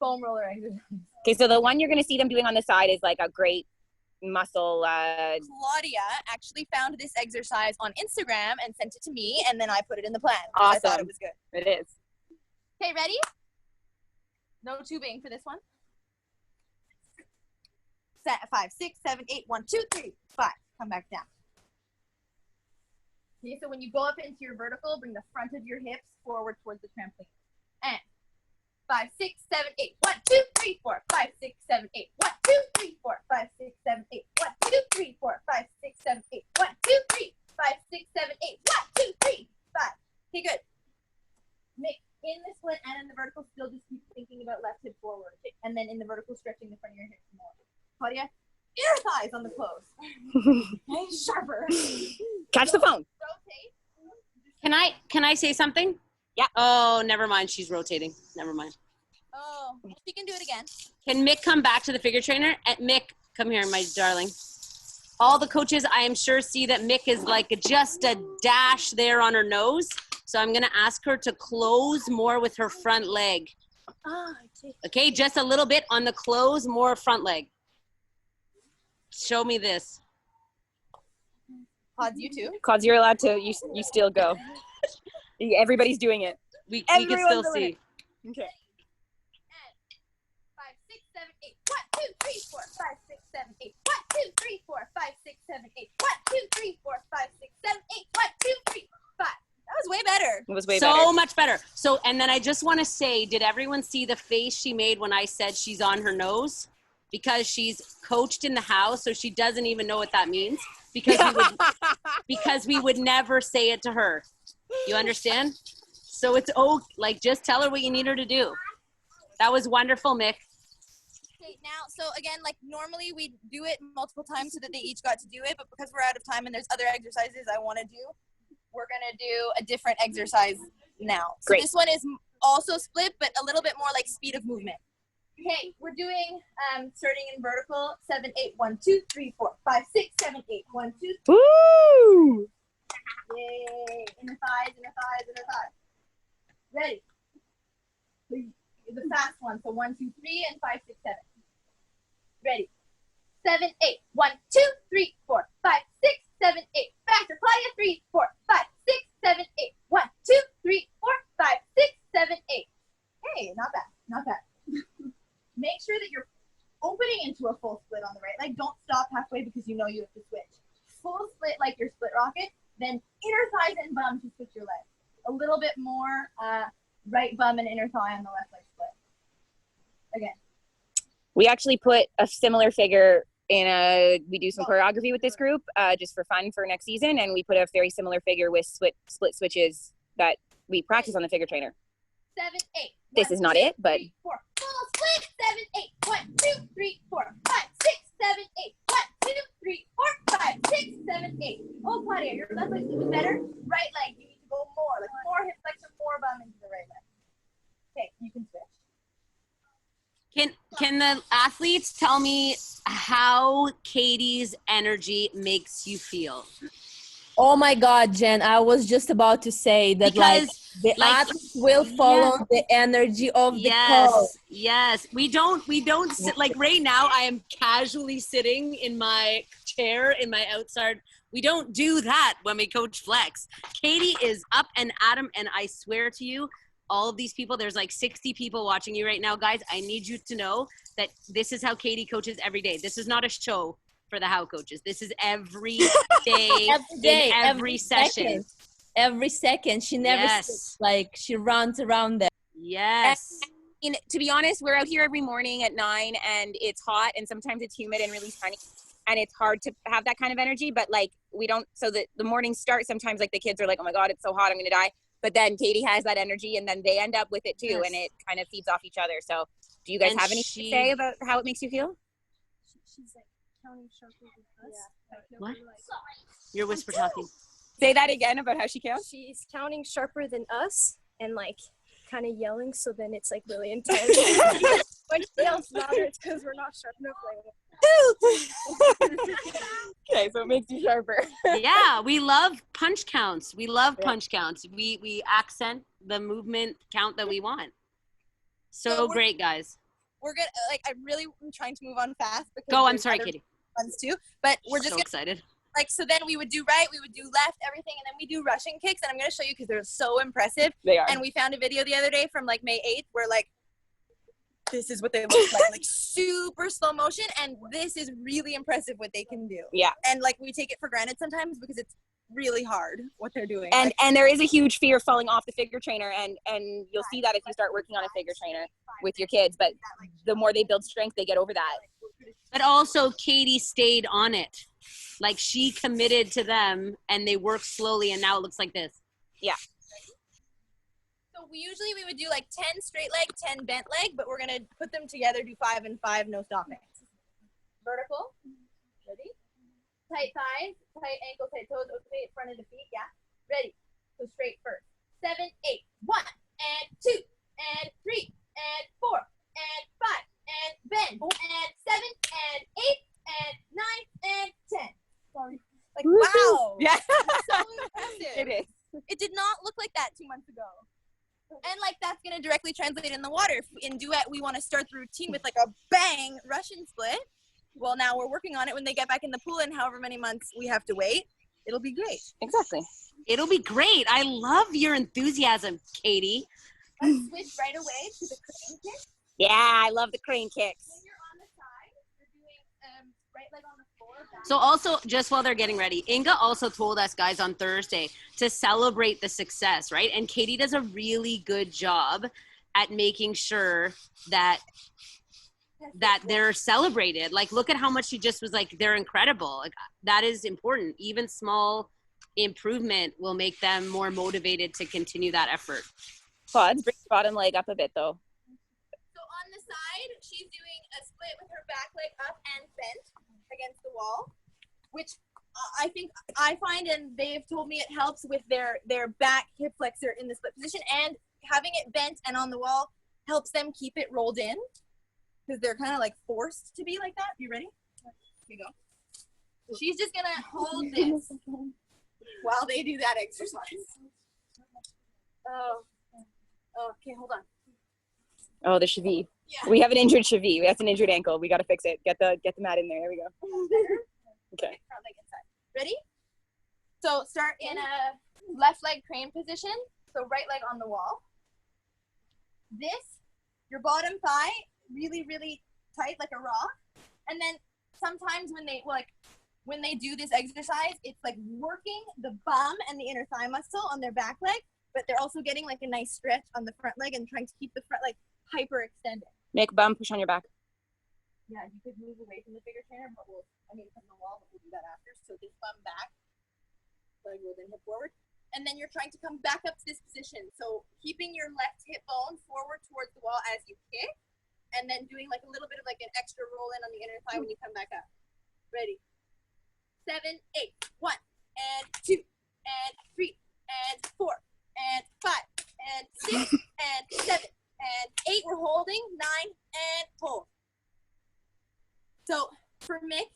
S3: Foam roller exercise.
S4: Okay, so the one you're going to see them doing on the side is like a great muscle.
S3: Claudia actually found this exercise on Instagram and sent it to me, and then I put it in the plan. I thought
S4: Awesome.
S3: it was good.
S4: It is.
S3: Okay, ready? No tubing for this one. Set 5, 6, 7, 8, 1, 2, 3, 5. Come back down. Okay, so when you go up into your vertical, bring the front of your hips forward towards the trampoline. And 5, 6, 7, 8, 1, 2, 3, 4, 5, 6, 7, 8, 1, 2, 3, 4, 5, 6, 7, 8, 1, 2, 3, 4, 5, 6, 7, 8, 1, 2, 3, 5, 6, 7, 8, 1, 2, 3, 5. Okay, good. Make in the split and in the vertical, still just keep thinking about left hip forward. And then in the vertical, stretching the front of your hips more. Claudia, your thighs on the close. Okay, sharper.
S4: Catch the phone.
S3: Rotate.
S2: Can I say something?
S4: Yeah.
S2: Oh, never mind. She's rotating. Never mind.
S3: Oh, she can do it again.
S2: Can Mick come back to the figure trainer? Mick, come here, my darling. All the coaches, I am sure, see that Mick is like just a dash there on her nose. So I'm going to ask her to close more with her front leg. Okay, just a little bit on the close, more front leg. Show me this.
S3: Pods, you too.
S4: Cause you're allowed to, you still go. Everybody's doing it.
S2: We can still
S4: Everyone's doing
S2: see.
S4: it. Okay.
S3: 5, 6, 7, 8, 1, 2, 3, 4, 5, 6, 7, 8, 1, 2, 3, 4, 5, 6, 7, 8, 1, 2, 3, 4, 5, 6, 7, 8, 1, 2, 3, 5. That was way better.
S4: It was way better.
S2: So much better. So, and then I just want to say, did everyone see the face she made when I said she's on her nose? Because she's coached in the house, so she doesn't even know what that means. Because we would never say it to her. You understand? So it's like, just tell her what you need her to do. That was wonderful, Mick.
S3: Okay, now, so again, like normally we do it multiple times so that they each got to do it, but because we're out of time and there's other exercises I want to do, we're going to do a different exercise now. So
S4: Great.
S3: this one is also split, but a little bit more like speed of movement. Okay, we're doing starting in vertical, 7, 8, 1, 2, 3, 4, 5, 6, 7, 8, 1, 2, 3.
S4: Woo!
S3: Yay! Inner thighs, inner thighs, inner thighs. Ready? The fast one. So 1, 2, 3, and 5, 6, 7. Ready? 7, 8. 1, 2, 3, 4, 5, 6, 7, 8. Faster. Claudia. 3, 4, 5, 6, 7, 8. 1, 2, 3, 4, 5, 6, 7, 8. Hey, not bad. Not bad. Make sure that you're opening into a full split on the right leg. Don't stop halfway because you know you have to switch. Full split like your split rocket. Then inner thighs and bum to switch your legs. A little bit more right bum and inner thigh on the left leg split. Again.
S4: We actually put a similar figure in we do some choreography with this group just for fun for next season. And we put a very similar figure with split switches that we practice on the figure trainer.
S3: 7, 8.
S4: This is not it, but
S3: 3, 4. Full split. 7, 8. 1, 2, 3, 4, 5, 6, 7, 8. 1, 2, 3, 4, 5, 6, 7, 8. Oh, Claudia, your left leg's doing better. Right leg, you need to go more. Like more hip flexion, more bum into the right leg. Okay, you can switch.
S2: Can the athletes tell me how Katie's energy makes you feel?
S6: Oh my God, Jen, I was just about to say that the athletes will follow the energy of the coach.
S2: Yes. We don't sit like right now I am casually sitting in my chair in my outside. We don't do that when we coach flex. Katie is up and at 'em, and I swear to you, all of these people, there's like 60 people watching you right now, guys. I need you to know that this is how Katie coaches every day. This is not a show for the how coaches. This is every day, every session.
S6: Every second. She never sits, like she runs around there.
S2: Yes.
S4: And to be honest, we're out here every morning at 9 and it's hot and sometimes it's humid and really sunny and it's hard to have that kind of energy, but like we don't, so the mornings start sometimes like the kids are like, oh my God, it's so hot, I'm gonna die. But then Katie has that energy and then they end up with it too. And it kind of feeds off each other. So do you guys have anything to say about how it makes you feel?
S5: She's like counting sharper than us. Yeah.
S2: What? You're whisper talking.
S4: Say that again about how she counts.
S5: She's counting sharper than us and like kind of yelling, so then it's like really intense. When she yells louder, it's because we're not sharp enough.
S4: Okay, so it makes you sharper.
S2: Yeah, we love punch counts. We love punch counts. We accent the movement count that we want. So great, guys.
S3: We're gonna I'm trying to move on fast.
S2: Go. I'm sorry, Katie.
S3: Ones too, but we're just
S2: so excited.
S3: So then we would do right, we would do left, everything, and then we do Russian kicks, and I'm going to show you because they're so impressive.
S4: They are.
S3: And we found a video the other day from May 8th where this is what they look like super slow motion, and this is really impressive what they can do.
S4: Yeah.
S3: And we take it for granted sometimes because it's really hard what they're doing.
S4: And there is a huge fear of falling off the figure trainer, and you'll see that if you start working on a figure trainer with your kids, but the more they build strength, they get over that.
S2: But also Katie stayed on it. Like she committed to them and they worked slowly and now it looks like this.
S4: Yeah.
S3: So we would do 10 straight leg, 10 bent leg, but we're going to put them together, do 5 and 5, no stopping. Vertical. Ready? Tight thighs, tight ankles, tight toes, okay, front of the feet, yeah. Ready? Go straight first. 7, 8, 1, and 2, and 3, and 4, and 5, and bend, and 7, and 8, and 9, and 10. Sorry. Wow.
S4: Yeah.
S3: So impressive.
S4: It is.
S3: It did not look like that 2 months ago. And that's going to directly translate in the water. If in duet, we want to start the routine with a bang Russian split. Well, now we're working on it. When they get back in the pool and however many months we have to wait, it'll be great.
S4: Exactly.
S2: It'll be great. I love your enthusiasm, Katie.
S3: Let's switch right away to the crane kick.
S4: Yeah, I love the crane kicks.
S3: When you're on the side, you're doing right leg on the floor.
S2: So also, just while they're getting ready, Inga also told us, guys, on Thursday to celebrate the success, right? And Katie does a really good job at making sure that they're celebrated. Look at how much she just was they're incredible. That is important. Even small improvement will make them more motivated to continue that effort.
S4: Quads, bring the bottom leg up a bit though.
S3: So on the side, she's doing a split with her back leg up and bent against the wall, which I find, and they've told me it helps with their back hip flexor in the split position, and having it bent and on the wall helps them keep it rolled in because they're kind of like forced to be like that. You ready? Here you go. So she's just gonna hold this while they do that exercise. Oh, okay, hold on.
S4: Oh, the cheville.
S3: Yeah.
S4: We have an injured cheville. That's an injured ankle. We got to fix it. Get the mat in there. There we go. Okay.
S3: Front leg inside. Ready? So start in a left leg crane position. So right leg on the wall. This, your bottom thigh, really, really tight like a rock. And then sometimes when they do this exercise, it's like working the bum and the inner thigh muscle on their back leg, but they're also getting like a nice stretch on the front leg and trying to keep the front leg hyper extended.
S4: Make bum push on your back.
S3: Yeah, you could move away from the figure trainer, but from the wall, but we'll do that after. So this bum back, leg will then hip forward. And then you're trying to come back up to this position. So keeping your left hip bone forward towards the wall as you kick, and then doing like a little bit of like an extra roll in on the inner thigh when you come back up. Ready? 7, 8, 1, and 2, and 3, and 4, and 5, and 6, and 7, and 8. We're holding. 9, and hold. So for Mick,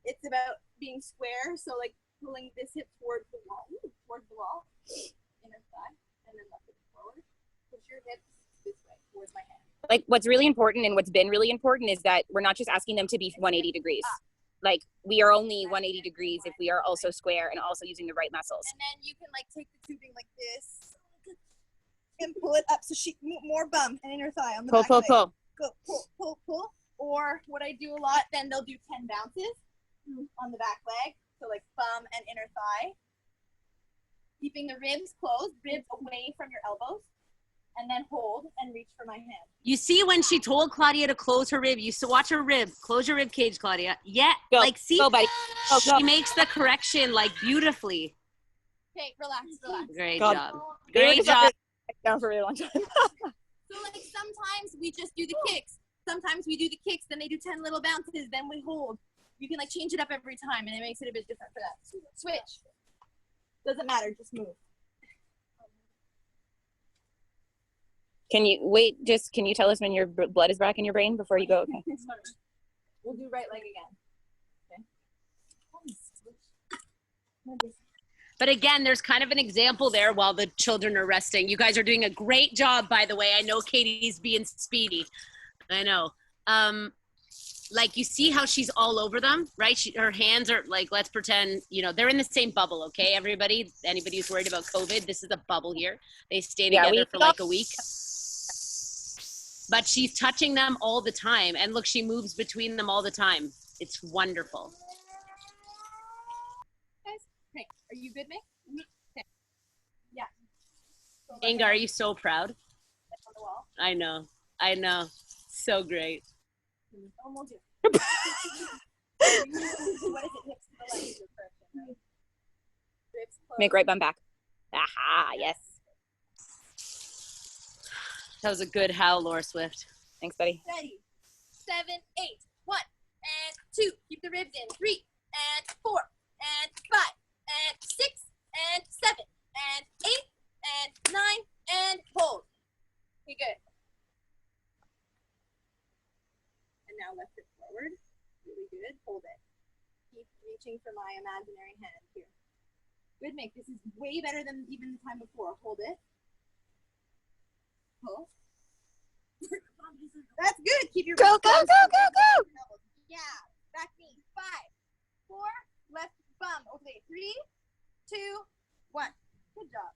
S3: it's about being square. So like pulling this hip towards the wall, inner thigh, and then left hip forward. Push your hips this way towards my hand.
S4: Like what's really important and what's been really important is that we're not just asking them to be 180 degrees. Like we are only 180 degrees if we are also square and also using the right muscles.
S3: And then you can like take the tubing like this and pull it up. So she more bum and inner thigh on the back leg.
S4: Pull.
S3: Go, pull. Or what I do a lot, then they'll do 10 bounces on the back leg. So like bum and inner thigh. Keeping the ribs closed, ribs away from your elbows. And then hold and reach for my hand.
S2: You see when she told Claudia to close her rib, you used to watch her rib. Close your rib cage, Claudia. Yeah,
S4: Go,
S2: like see,
S4: go, buddy. Go.
S2: She makes the correction like beautifully.
S3: Okay, relax.
S2: Great
S4: God.
S2: job. Great job.
S4: Down for a really long time.
S3: So like sometimes we just do the kicks. Sometimes we do the kicks, then they do 10 little bounces, then we hold. You can like change it up every time and it makes it a bit different for that. Switch. Doesn't matter, just move.
S4: Can you tell us when your blood is back in your brain before you go? Okay.
S3: We'll do right leg again. Okay.
S2: But again, there's kind of an example there while the children are resting. You guys are doing a great job, by the way. I know Katie's being speedy. I know. Like you see how she's all over them, right? Her hands are like, let's pretend, they're in the same bubble, okay? Everybody, anybody who's worried about COVID, this is a bubble here. They stay together for like a week. But she's touching them all the time. And look, she moves between them all the time. It's wonderful.
S3: Guys, okay, are you good, Mick? Okay. Yeah.
S2: Inga, are you so proud?
S3: On the wall.
S2: I know. So great.
S3: Almost. What is it? Hips to the legs. Right? Ribs close.
S4: Make right bum back. Aha, yes.
S2: That was a good howl, Laura Swift.
S4: Thanks, buddy.
S3: Ready. 7, 8, 1, and 2. Keep the ribs in. 3, and 4, and 5, and 6, and 7, and 8, and 9, and hold. Okay, good. And now lift it forward. Really good. Hold it. Keep reaching for my imaginary hand here. Good, Mick. This is way better than even the time before. Hold it. Pull. That's good. Keep your
S4: Go.
S3: Yeah. Back knee. 5, 4. Left bum. Okay. 3, 2, 1. Good job.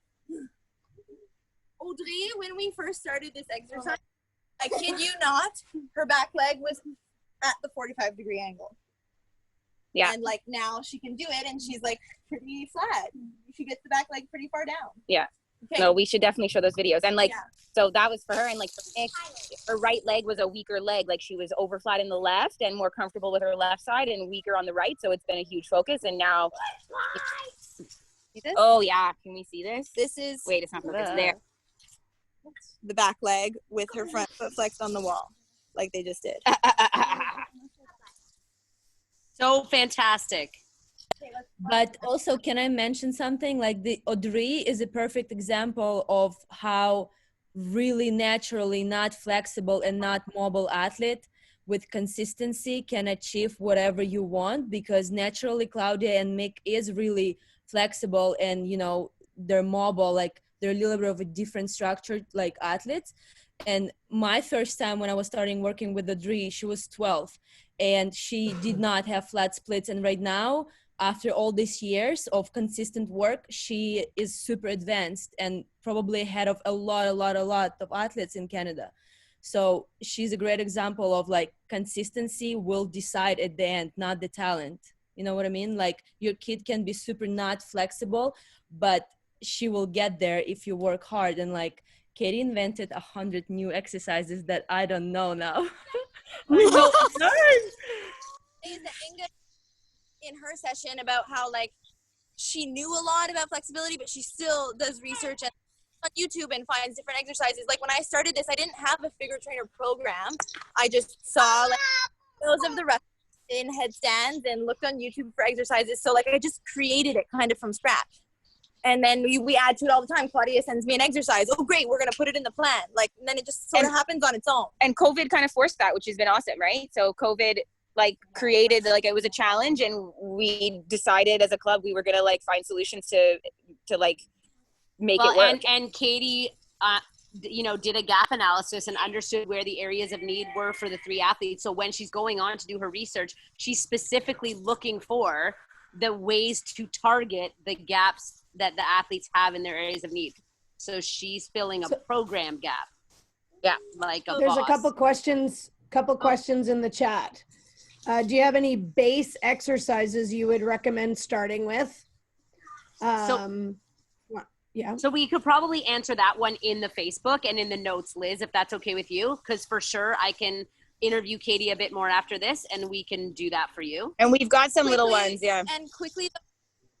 S3: Audrey, when we first started this exercise, I kid you not, her back leg was at the 45-degree angle.
S4: Yeah.
S3: And like now she can do it and she's like pretty flat. She gets the back leg pretty far down.
S4: Yeah.
S3: Okay.
S4: No, we should definitely show those videos. And like,
S3: Yeah.
S4: so that was for her. And like for Nick, her right leg was a weaker leg. Like she was over flat in the left and more comfortable with her left side and weaker on the right. So it's been a huge focus. And now,
S3: See this?
S4: oh yeah. Can we see this?
S3: This is
S4: Wait, it's not focused there.
S3: the back leg with her front foot flexed on the wall. like they just did.
S2: So fantastic.
S6: But also, can I mention something? Like the Audrey is a perfect example of how really naturally not flexible and not mobile athlete with consistency can achieve whatever you want, because naturally Claudia and Mick is really flexible and, you know, they're mobile, like they're a little bit of a different structure like athletes. And my first time when I was starting working with Audrey, she was 12 and she did not have flat splits. And right now, after all these years of consistent work, she is super advanced and probably ahead of a lot of athletes in Canada. So she's a great example of like consistency will decide at the end, not the talent. You know what I mean? Like your kid can be super not flexible, but she will get there if you work hard. And like Katie invented 100 new exercises that I don't know now.
S3: So, is that Inga in her session about how like she knew a lot about flexibility, but she still does research on YouTube and finds different exercises. Like when I started this, I didn't have a figure trainer program. I just saw like videos of the rest in headstands and looked on YouTube for exercises. So like I just created it kind of from scratch. And then we add to it all the time. Claudia sends me an exercise. Oh, great, we're going to put it in the plan. Like, and then it just sort of happens on its own.
S4: And COVID kind of forced that, which has been awesome, right? So COVID like created, like it was a challenge, and we decided as a club we were going to like find solutions to like make it work.
S2: And Katie, you know, did a gap analysis and understood where the areas of need were for the three athletes. So when she's going on to do her research, she's specifically looking for the ways to target the gaps that the athletes have in their areas of need. So she's filling a program gap.
S4: Yeah.
S2: Like a
S1: There's
S2: boss.
S1: a couple questions in the chat. Do you have any base exercises you would recommend starting with? Yeah.
S2: So we could probably answer that one in the Facebook and in the notes, Liz, if that's okay with you, because for sure I can interview Katie a bit more after this and we can do that for you.
S4: And we've got some little ones, yeah.
S3: And quickly,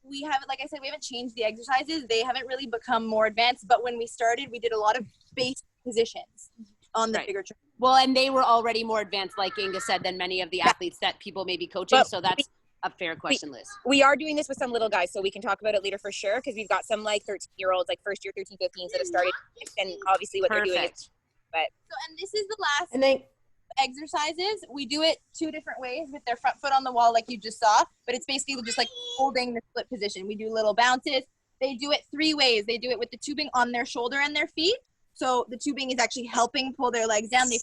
S3: we haven't, like I said, we haven't changed the exercises. They haven't really become more advanced, but when we started, we did a lot of base positions on the figure trainer.
S2: Well, and they were already more advanced, like Inga said, than many of the athletes that people may be coaching.
S4: But
S2: so that's a fair question, Liz.
S4: We are doing this with some little guys, so we can talk about it later for sure, because we've got some like 13-year-olds, like first year 13, 15s that have started, and obviously what they're doing is, but.
S3: So, and this is the last exercises. We do it two different ways with their front foot on the wall like you just saw, but it's basically just like holding the split position. We do little bounces. They do it three ways. They do it with the tubing on their shoulder and their feet. So the tubing is actually helping pull their legs down. They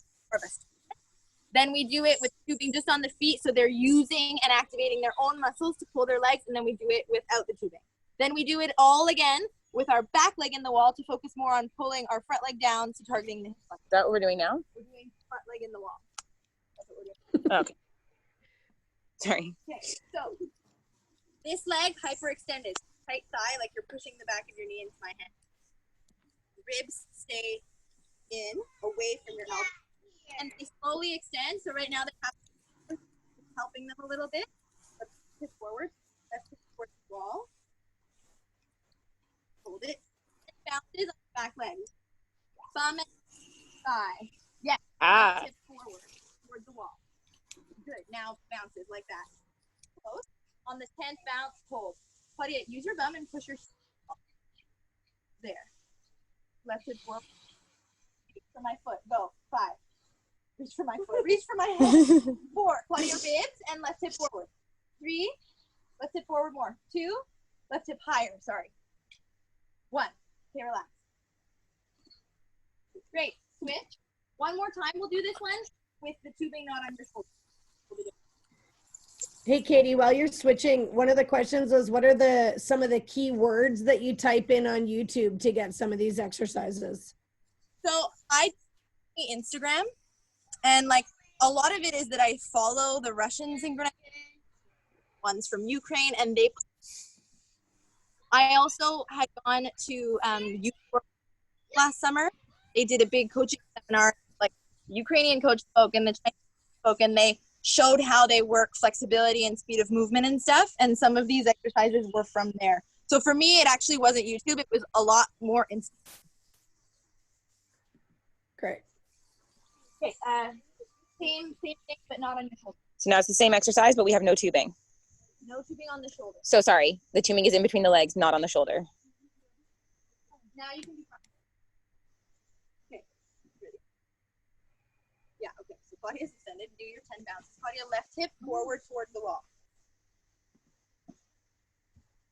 S3: Then we do it with tubing just on the feet, so they're using and activating their own muscles to pull their legs, and then we do it without the tubing. Then we do it all again with our back leg in the wall to focus more on pulling our front leg down to targeting the hip.
S4: Is that what we're doing now?
S3: We're doing front leg in the wall. That's what we're doing.
S4: Okay. Sorry.
S3: Okay, so this leg hyperextended, tight thigh, like you're pushing the back of your knee into my hand. Ribs stay in, away from your elbow. And they slowly extend. So right now they have helping them a little bit. Let's hip forward. Let's hip towards the wall. Hold it. It bounces on the back leg. Thumb and thigh. Yeah. Let's hip forward towards the wall. Good. Now bounces like that. Close. On the 10th bounce, hold. Claudia, use your bum and push your there. Left hip forward. Reach for my foot. Go. 5. Reach for my foot. Reach for my head. 4. Claudia, ribs and left hip forward. 3. Left hip forward more. 2. Left hip higher. Sorry. 1. Okay, relax. Great. Switch. One more time. We'll do this one with the tubing not on your shoulder.
S1: Hey, Katie, while you're switching, one of the questions was, what are some of the key words that you type in on YouTube to get some of these exercises?
S3: So I Instagram, and like a lot of it is that I follow the Russian synchronized ones from Ukraine, and I also had gone to Ukraine last summer. They did a big coaching seminar, like Ukrainian coach spoke and the Chinese spoke, and they showed how they work flexibility and speed of movement and stuff. And some of these exercises were from there. So for me, it actually wasn't YouTube. It was a lot more instant.
S1: Great.
S3: Okay. Same thing, but not on your shoulder.
S4: So now it's the same exercise, but we have no tubing.
S3: No tubing on the shoulder.
S4: So sorry, the tubing is in between the legs, not on the shoulder.
S3: Now you can be fine. Okay, ready? Yeah, okay. So body is extended. Do your 10 bounces. Claudia, left hip forward towards the wall.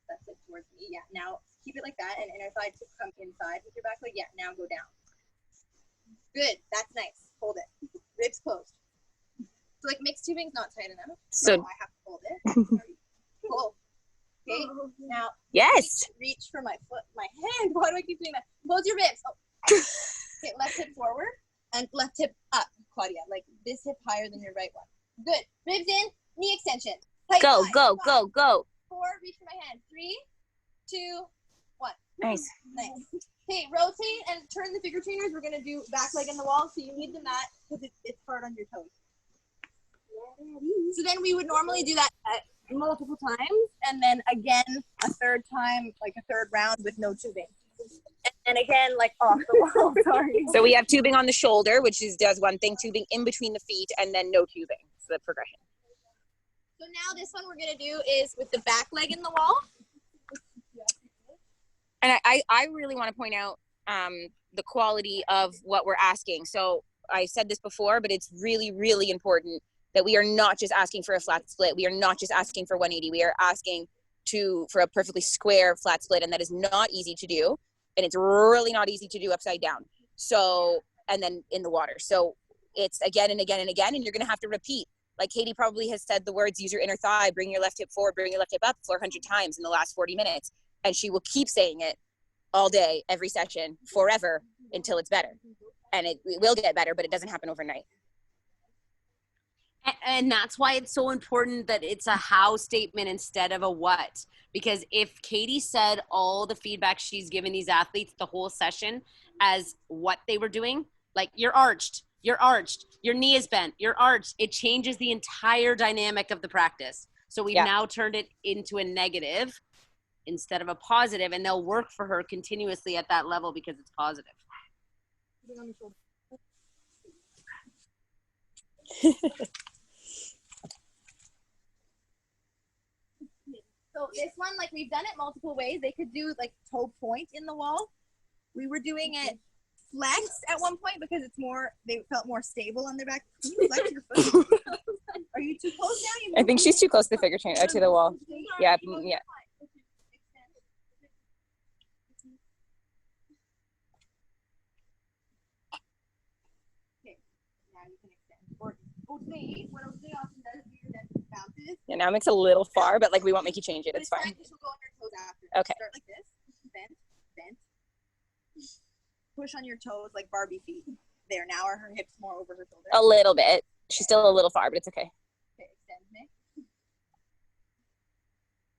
S3: Left hip towards me. Yeah, now keep it like that, and inner thigh to come inside with your back leg. Yeah, now go down. Good, that's nice. Hold it. Ribs closed. So like mixed tubing's not tight enough. So I have to hold it. Pull. Okay, now
S4: Yes.
S3: reach for my foot, my hand. Why do I keep doing that? Close your ribs. Oh. Okay, left hip forward and left hip up, Claudia. Like this hip higher than your right one. Good. Ribs in, knee extension. Tight
S4: Go,
S3: five,
S4: go,
S3: five,
S4: go, go.
S3: 4, reach for my hand. 3, 2, 1.
S4: Nice.
S3: Nice. Okay, rotate and turn the figure trainers. We're gonna do back leg in the wall, so you need the mat because it's hard on your toes. So then we would normally do that multiple times, and then again a third time, like a third round with no tubing. And again, like off the wall. Sorry.
S4: So we have tubing on the shoulder, which does one thing, tubing in between the feet, and then no tubing. So the progression.
S3: So now this one we're gonna do is with the back leg in the wall.
S4: And I really want to point out the quality of what we're asking. So I said this before, but it's really, really important that we are not just asking for a flat split. We are not just asking for 180. We are asking for a perfectly square flat split, and that is not easy to do. And it's really not easy to do upside down. So, and then in the water. So it's again and again and again, and you're going to have to repeat. Like Katie probably has said the words, use your inner thigh, bring your left hip forward, bring your left hip up 400 times in the last 40 minutes. And she will keep saying it all day, every session, forever, until it's better. And it will get better, but it doesn't happen overnight.
S2: And that's why it's so important that it's a how statement instead of a what. Because if Katie said all the feedback she's given these athletes the whole session as what they were doing, like you're arched, your knee is bent, you're arched, it changes the entire dynamic of the practice. So we've now turned it into a negative instead of a positive, and they'll work for her continuously at that level because it's positive.
S3: So this one, like we've done it multiple ways. They could do like toe point in the wall. We were doing it flexed at one point because it's more, they felt more stable on their back. Can you flex your foot? Are you too close now?
S4: I think she's too close to the figure trainer, to the wall. Yeah, yeah.
S3: Okay, now you can extend. Or Jose, what Jose often does is do your bounces.
S4: Yeah, now it makes it a little far, but like we won't make you change it. It's
S3: This
S4: fine.
S3: time, she'll go on your toes after.
S4: Okay.
S3: Start like this. Bend, bend. Push on your toes like Barbie feet. There, now are her hips more over her shoulders?
S4: A little bit. She's still a little far, but it's okay.
S3: Okay, extend me.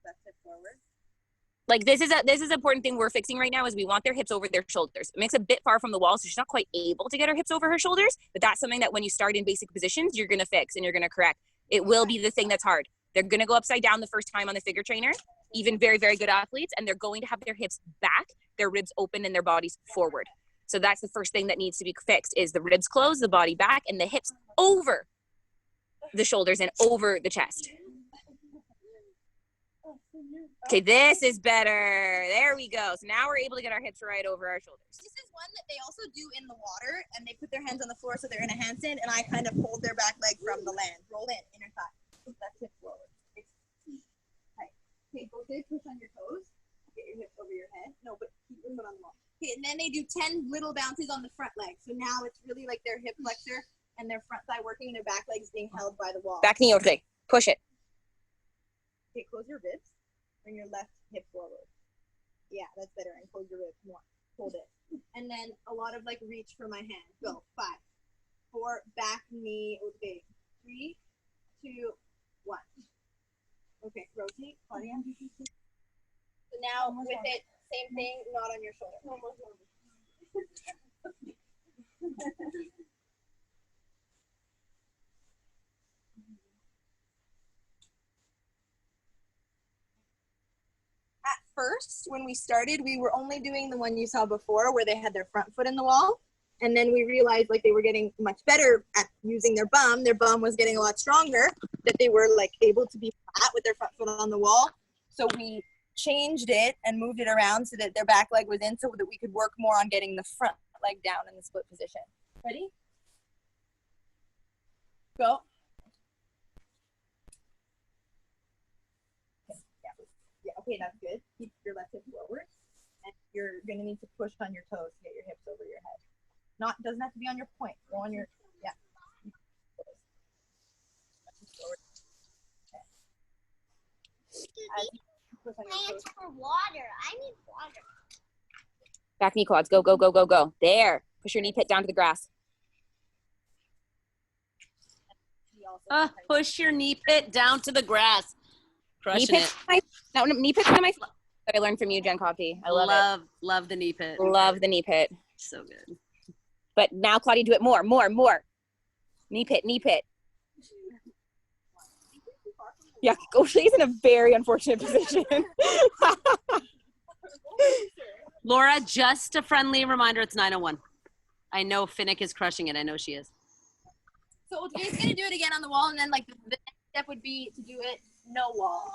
S3: Left hip forward.
S4: Like this is an important thing we're fixing right now is we want their hips over their shoulders. It makes a bit far from the wall, so she's not quite able to get her hips over her shoulders, but that's something that when you start in basic positions, you're going to fix and you're going to correct. It will be the thing that's hard. They're going to go upside down the first time on the figure trainer, even very, very good athletes, and they're going to have their hips back, their ribs open, and their bodies forward. So that's the first thing that needs to be fixed is the ribs closed, the body back, and the hips over the shoulders and over the chest. Okay, this is better. There we go. So now we're able to get our hips right over our shoulders.
S3: This is one that they also do in the water, and they put their hands on the floor so they're in a handstand, and I kind of hold their back leg from the land. Roll in, inner thigh. That's hip forward. Tight. Okay, both hips, push on your toes. Get your hips over your head. No, but keep your foot on the wall. Okay, and then they do 10 little bounces on the front leg. So now it's really like their hip flexor and their front thigh working, and their back legs being held by the wall.
S4: Back knee over. Push it.
S3: Okay, close your ribs. Bring your left hip forward. Yeah, that's better. And close your ribs more. Hold it. And then a lot of like reach for my hand. Go. 5, 4, back knee. Okay. 3, 2, 1. Okay, rotate. Claudia. So now with it, same thing, not on your shoulder. At first, when we started, we were only doing the one you saw before where they had their front foot in the wall. And then we realized like they were getting much better at using their bum. Their bum was getting a lot stronger, that they were like able to be flat with their front foot on the wall. So we changed it and moved it around so that their back leg was in, so that we could work more on getting the front leg down in the split position. Ready? Go. Okay, yeah, okay, that's good. Keep your left hip forward. And you're gonna need to push on your toes to get your hips over your head. Doesn't have to be on your point. Go on your, yeah.
S8: I asked for water. I need water.
S4: Back knee quads. Go, go, go, go, go. There. Push your knee pit down to the grass.
S2: Push your knee pit down to the grass. Crushing
S4: Knee pit.
S2: it.
S4: Knee pit's my that I learned from you, Jen Coffey. I love it.
S2: Love the knee pit.
S4: Love the knee pit.
S2: So good.
S4: But now, Claudia, do it more. Knee pit, knee pit. Yeah, O'Shea's in a very unfortunate position.
S2: Laura, just a friendly reminder, it's 9:01. I know Finnick is crushing it. I know she is.
S3: So Jay's gonna do it again on the wall, and then like the next step would be to do it no wall.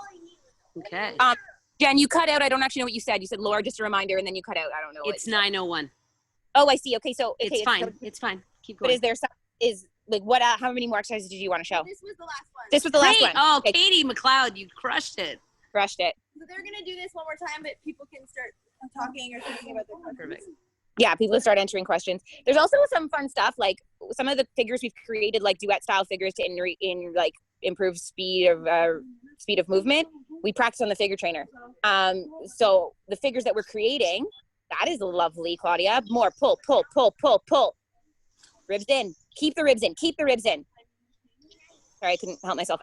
S2: Okay.
S4: Jen, you cut out. I don't actually know what you said. You said, Laura, just a reminder, and then you cut out. I don't know.
S2: It's 9:01.
S4: Oh, I see. Okay, so okay,
S2: It's fine. It's fine. Keep going.
S4: But is there some? Is like what? How many more exercises did you want to show?
S3: This was the last one.
S4: This was the last
S2: Great.
S4: one.
S2: Oh,
S4: Okay,
S2: Katie MacLeod, you crushed it.
S4: crushed it.
S3: So they're gonna do this one more time, but people can start talking or thinking about their questions.
S2: Perfect.
S4: Yeah, people start entering questions. There's also some fun stuff, like some of the figures we've created, like duet style figures to like improve speed of movement. We practice on the figure trainer. So the figures that we're creating, that is lovely, Claudia. More pull, pull, pull, pull, pull. Ribs in. Keep the ribs in. Keep the ribs in. Sorry, I couldn't help myself.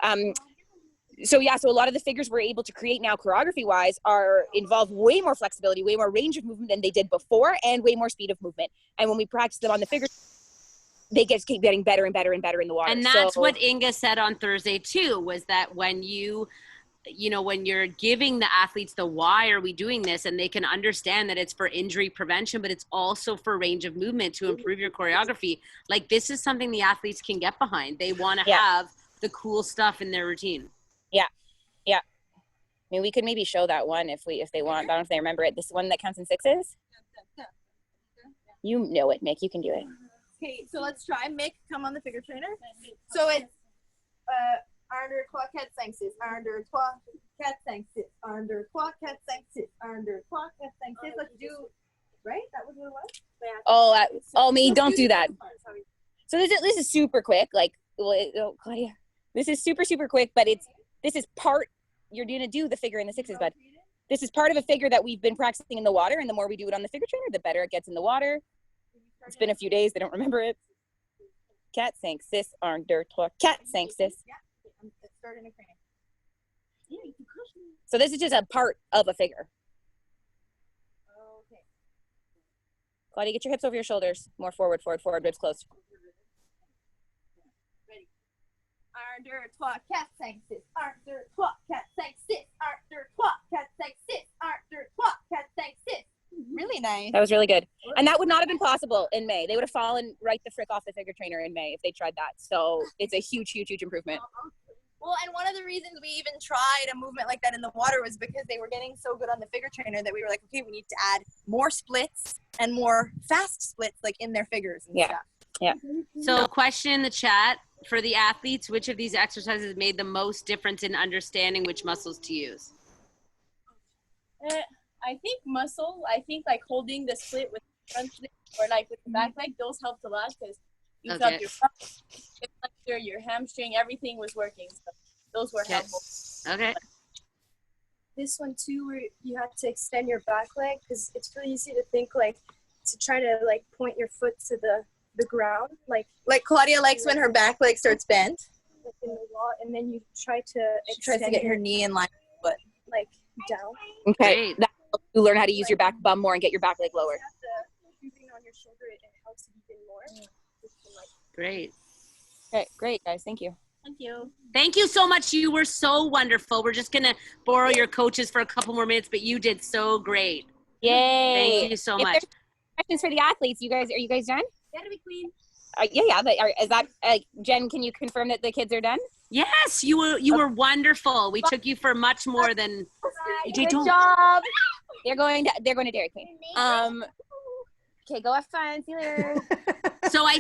S4: So yeah, so a lot of the figures we're able to create now choreography wise involve way more flexibility, way more range of movement than they did before, and way more speed of movement. And when we practice them on the figures, they keep getting better and better and better in the water.
S2: And that's what Inga said on Thursday too, was that when when you're giving the athletes the why are we doing this, and they can understand that it's for injury prevention, but it's also for range of movement to improve your choreography. Like, this is something the athletes can get behind. They want to have the cool stuff in their routine.
S4: Yeah. I mean, we could maybe show that one if they want. I don't know if they remember it. This one that counts in sixes. You know it, Mick. You can do it.
S3: Okay, so let's try. Mick, come on the figure trainer. So it's under 3, 4, 5, 6, under 3, 4, 5, 6, under 3, 4, 5, 6, under 3, 4, 5, 6. Let's do, right? That was what it was?
S4: Oh, me, don't do that. So this is super quick. Like, Claudia, this is super, super quick, but this is part, you're going to do the figure in the sixes, but this is part of a figure that we've been practicing in the water, and the more we do it on the figure trainer, the better it gets in the water. It's been a few days. They don't remember it. 4, 5, 6, under 3, 4, 5, 6. So this is just a part of a figure.
S3: Okay.
S4: Claudia, get your hips over your shoulders. More forward, ribs closed.
S3: Ready. Under 3, 4, 5, 6, under 3, 4, 5, 6, under 3, 4, 5, 6, under 3, 4, 5, 6. Really nice.
S4: That was really good. And that would not have been possible in May. They would have fallen right the frick off the figure trainer in May if they tried that. So it's a huge, huge, huge improvement.
S3: Well, and one of the reasons we even tried a movement like that in the water was because they were getting so good on the figure trainer that we were like, okay, we need to add more splits and more fast splits like in their figures and stuff.
S4: Yeah.
S2: So, question in the chat for the athletes: which of these exercises made the most difference in understanding which muscles to use?
S5: I think muscle. I think like holding the split with the front leg or like with the back leg, those helped a lot because you felt your front, your hamstring, everything was working. So those were helpful.
S2: Okay.
S7: This one too, where you have to extend your back leg, because it's really easy to think like to try to like point your foot to the ground, like
S3: Claudia likes when her back leg starts bent.
S7: like in the wall, and then you try to
S3: She tries to get her knee in line with foot.
S7: like down.
S4: Okay.
S2: Great.
S4: That helps you learn how to use your back bum more and get your back leg lower.
S7: Moving on your shoulder, it helps even more.
S2: Great.
S4: Okay, great, guys. Thank you.
S5: Thank you.
S2: Thank you so much. You were so wonderful. We're just going to borrow your coaches for a couple more minutes, but you did so great.
S4: Yay.
S2: Thank you so
S4: If
S2: much.
S4: there's questions for the athletes, are you guys done?
S5: Gotta be clean.
S4: Yeah. But is that Jen? Can you confirm that the kids are done?
S2: Yes, you were wonderful. We took you for much more than.
S4: Good job. They're going to Dairy Queen. Okay, go have fun. See you later.
S2: So I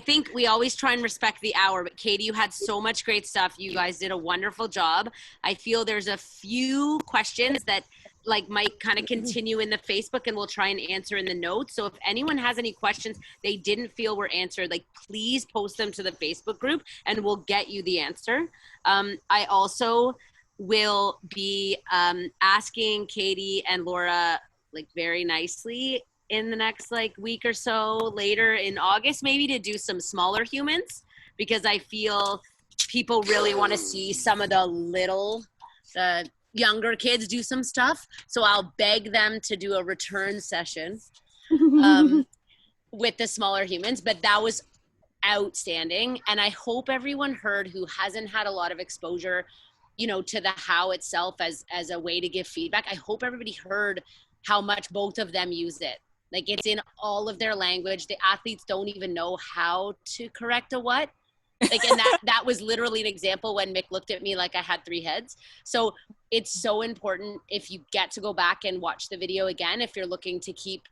S2: think we always try and respect the hour, but Katie, you had so much great stuff. You guys did a wonderful job. I feel there's a few questions that might kind of continue in the Facebook, and we'll try and answer in the notes. So if anyone has any questions they didn't feel were answered, please post them to the Facebook group and we'll get you the answer. I also will be asking Katie and Laura very nicely in the next week or so later in August, maybe, to do some smaller humans, because I feel people really want to see some of the younger kids do some stuff. So I'll beg them to do a return session with the smaller humans, but that was outstanding. And I hope everyone heard, who hasn't had a lot of exposure, to the how itself as a way to give feedback. I hope everybody heard how much both of them use it. It's in all of their language. The athletes don't even know how to correct a what. And that was literally an example when Mick looked at me like I had 3 heads. So it's so important, if you get to go back and watch the video again, if you're looking to keep,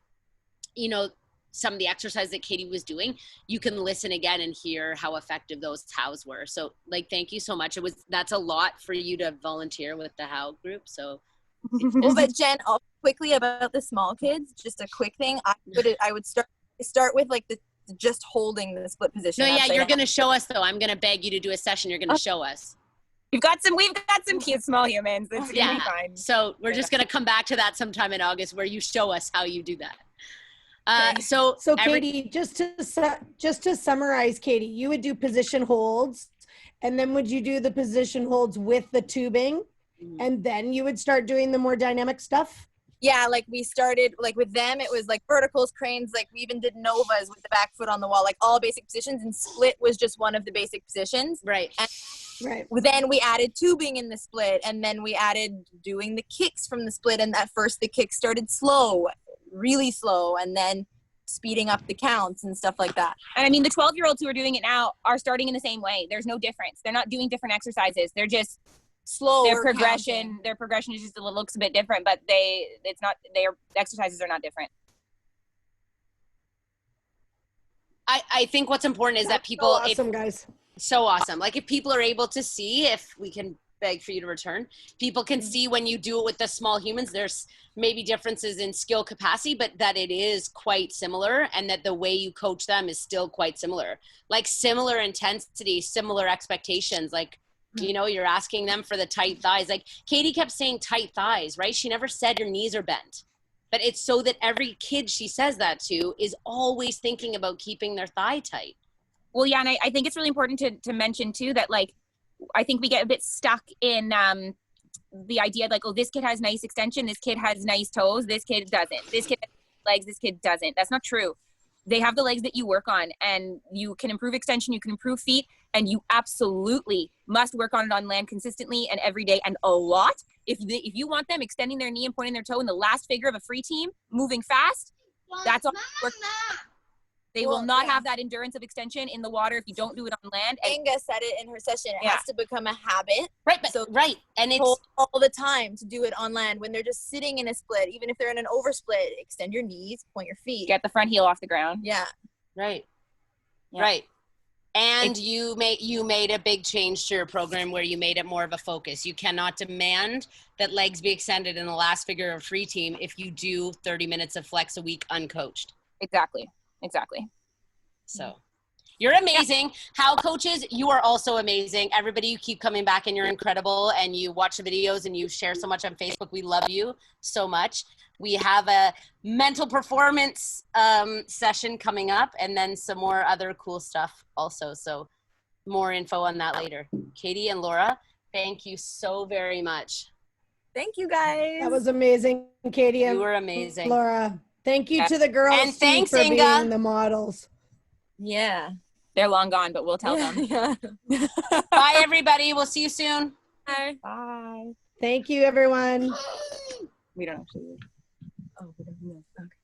S2: some of the exercises that Katie was doing, you can listen again and hear how effective those hows were. So thank you so much. That's a lot for you to volunteer with the how group. So.
S3: Well, but Jen, quickly about the small kids, just a quick thing. I would start with the just holding the split position.
S2: No, yeah, you're going to show us though. I'm going to beg you to do a session. You're going to show us.
S4: We've got some cute small humans. It's gonna be fine.
S2: So we're just going to come back to that sometime in August where you show us how you do that. So
S1: Katie, just to summarize, Katie, you would do position holds, and then would you do the position holds with the tubing? And then you would start doing the more dynamic stuff?
S3: Yeah, we started, with them, it was verticals, cranes, we even did novas with the back foot on the wall, all basic positions, and split was just one of the basic positions.
S2: Right.
S3: And then we added tubing in the split, and then we added doing the kicks from the split, and at first the kicks started slow, really slow, and then speeding up the counts and stuff like that.
S4: And I mean, the 12-year-olds who are doing it now are starting in the same way. There's no difference. They're not doing different exercises. They're just
S3: slow.
S4: Their progression is just looks a bit different, but their exercises are not different.
S2: I think what's important is that people,
S1: guys.
S2: So awesome. If people are able to see, if we can beg for you to return, people can see when you do it with the small humans, there's maybe differences in skill capacity, but that it is quite similar, and that the way you coach them is still quite similar. Similar intensity, similar expectations, you're asking them for the tight thighs. Katie kept saying tight thighs, right? She never said your knees are bent. But it's so that every kid she says that to is always thinking about keeping their thigh tight.
S4: Well, yeah, and I think it's really important to mention too that I think we get a bit stuck in the idea this kid has nice extension, this kid has nice toes, this kid doesn't. This kid has legs, this kid doesn't. That's not true. They have the legs that you work on, and you can improve extension, you can improve feet, and you absolutely must work on it on land consistently and every day and a lot. If you want them extending their knee and pointing their toe in the last figure of a free team, moving fast, that's all work. They will not have that endurance of extension in the water if you don't do it on land.
S3: Inga said it in her session. It has to become a habit.
S2: Right, and it's
S3: all the time to do it on land when they're just sitting in a split. Even if they're in an oversplit, extend your knees, point your feet.
S4: Get the front heel off the ground.
S3: Yeah.
S2: Right. Yeah. Right. And you made a big change to your program where you made it more of a focus. You cannot demand that legs be extended in the last figure of a free team if you do 30 minutes of flex a week uncoached.
S4: Exactly.
S2: So you're amazing. How coaches, you are also amazing. Everybody, you keep coming back and you're incredible, and you watch the videos and you share so much on Facebook. We love you so much. We have a mental performance session coming up, and then some more other cool stuff also. So more info on that later. Katie and Laura, thank you so very much.
S3: Thank you, guys.
S1: That was amazing, Katie.
S2: You were amazing.
S1: Laura, thank you to the girls
S2: and thanks,
S1: for
S2: Inga.
S1: being the models.
S3: Yeah.
S4: They're long gone, but we'll tell them.
S3: Yeah.
S2: Bye, everybody. We'll see you soon.
S3: Bye.
S4: Bye.
S1: Thank you, everyone.
S4: We don't actually.
S3: Oh, we don't know. Okay.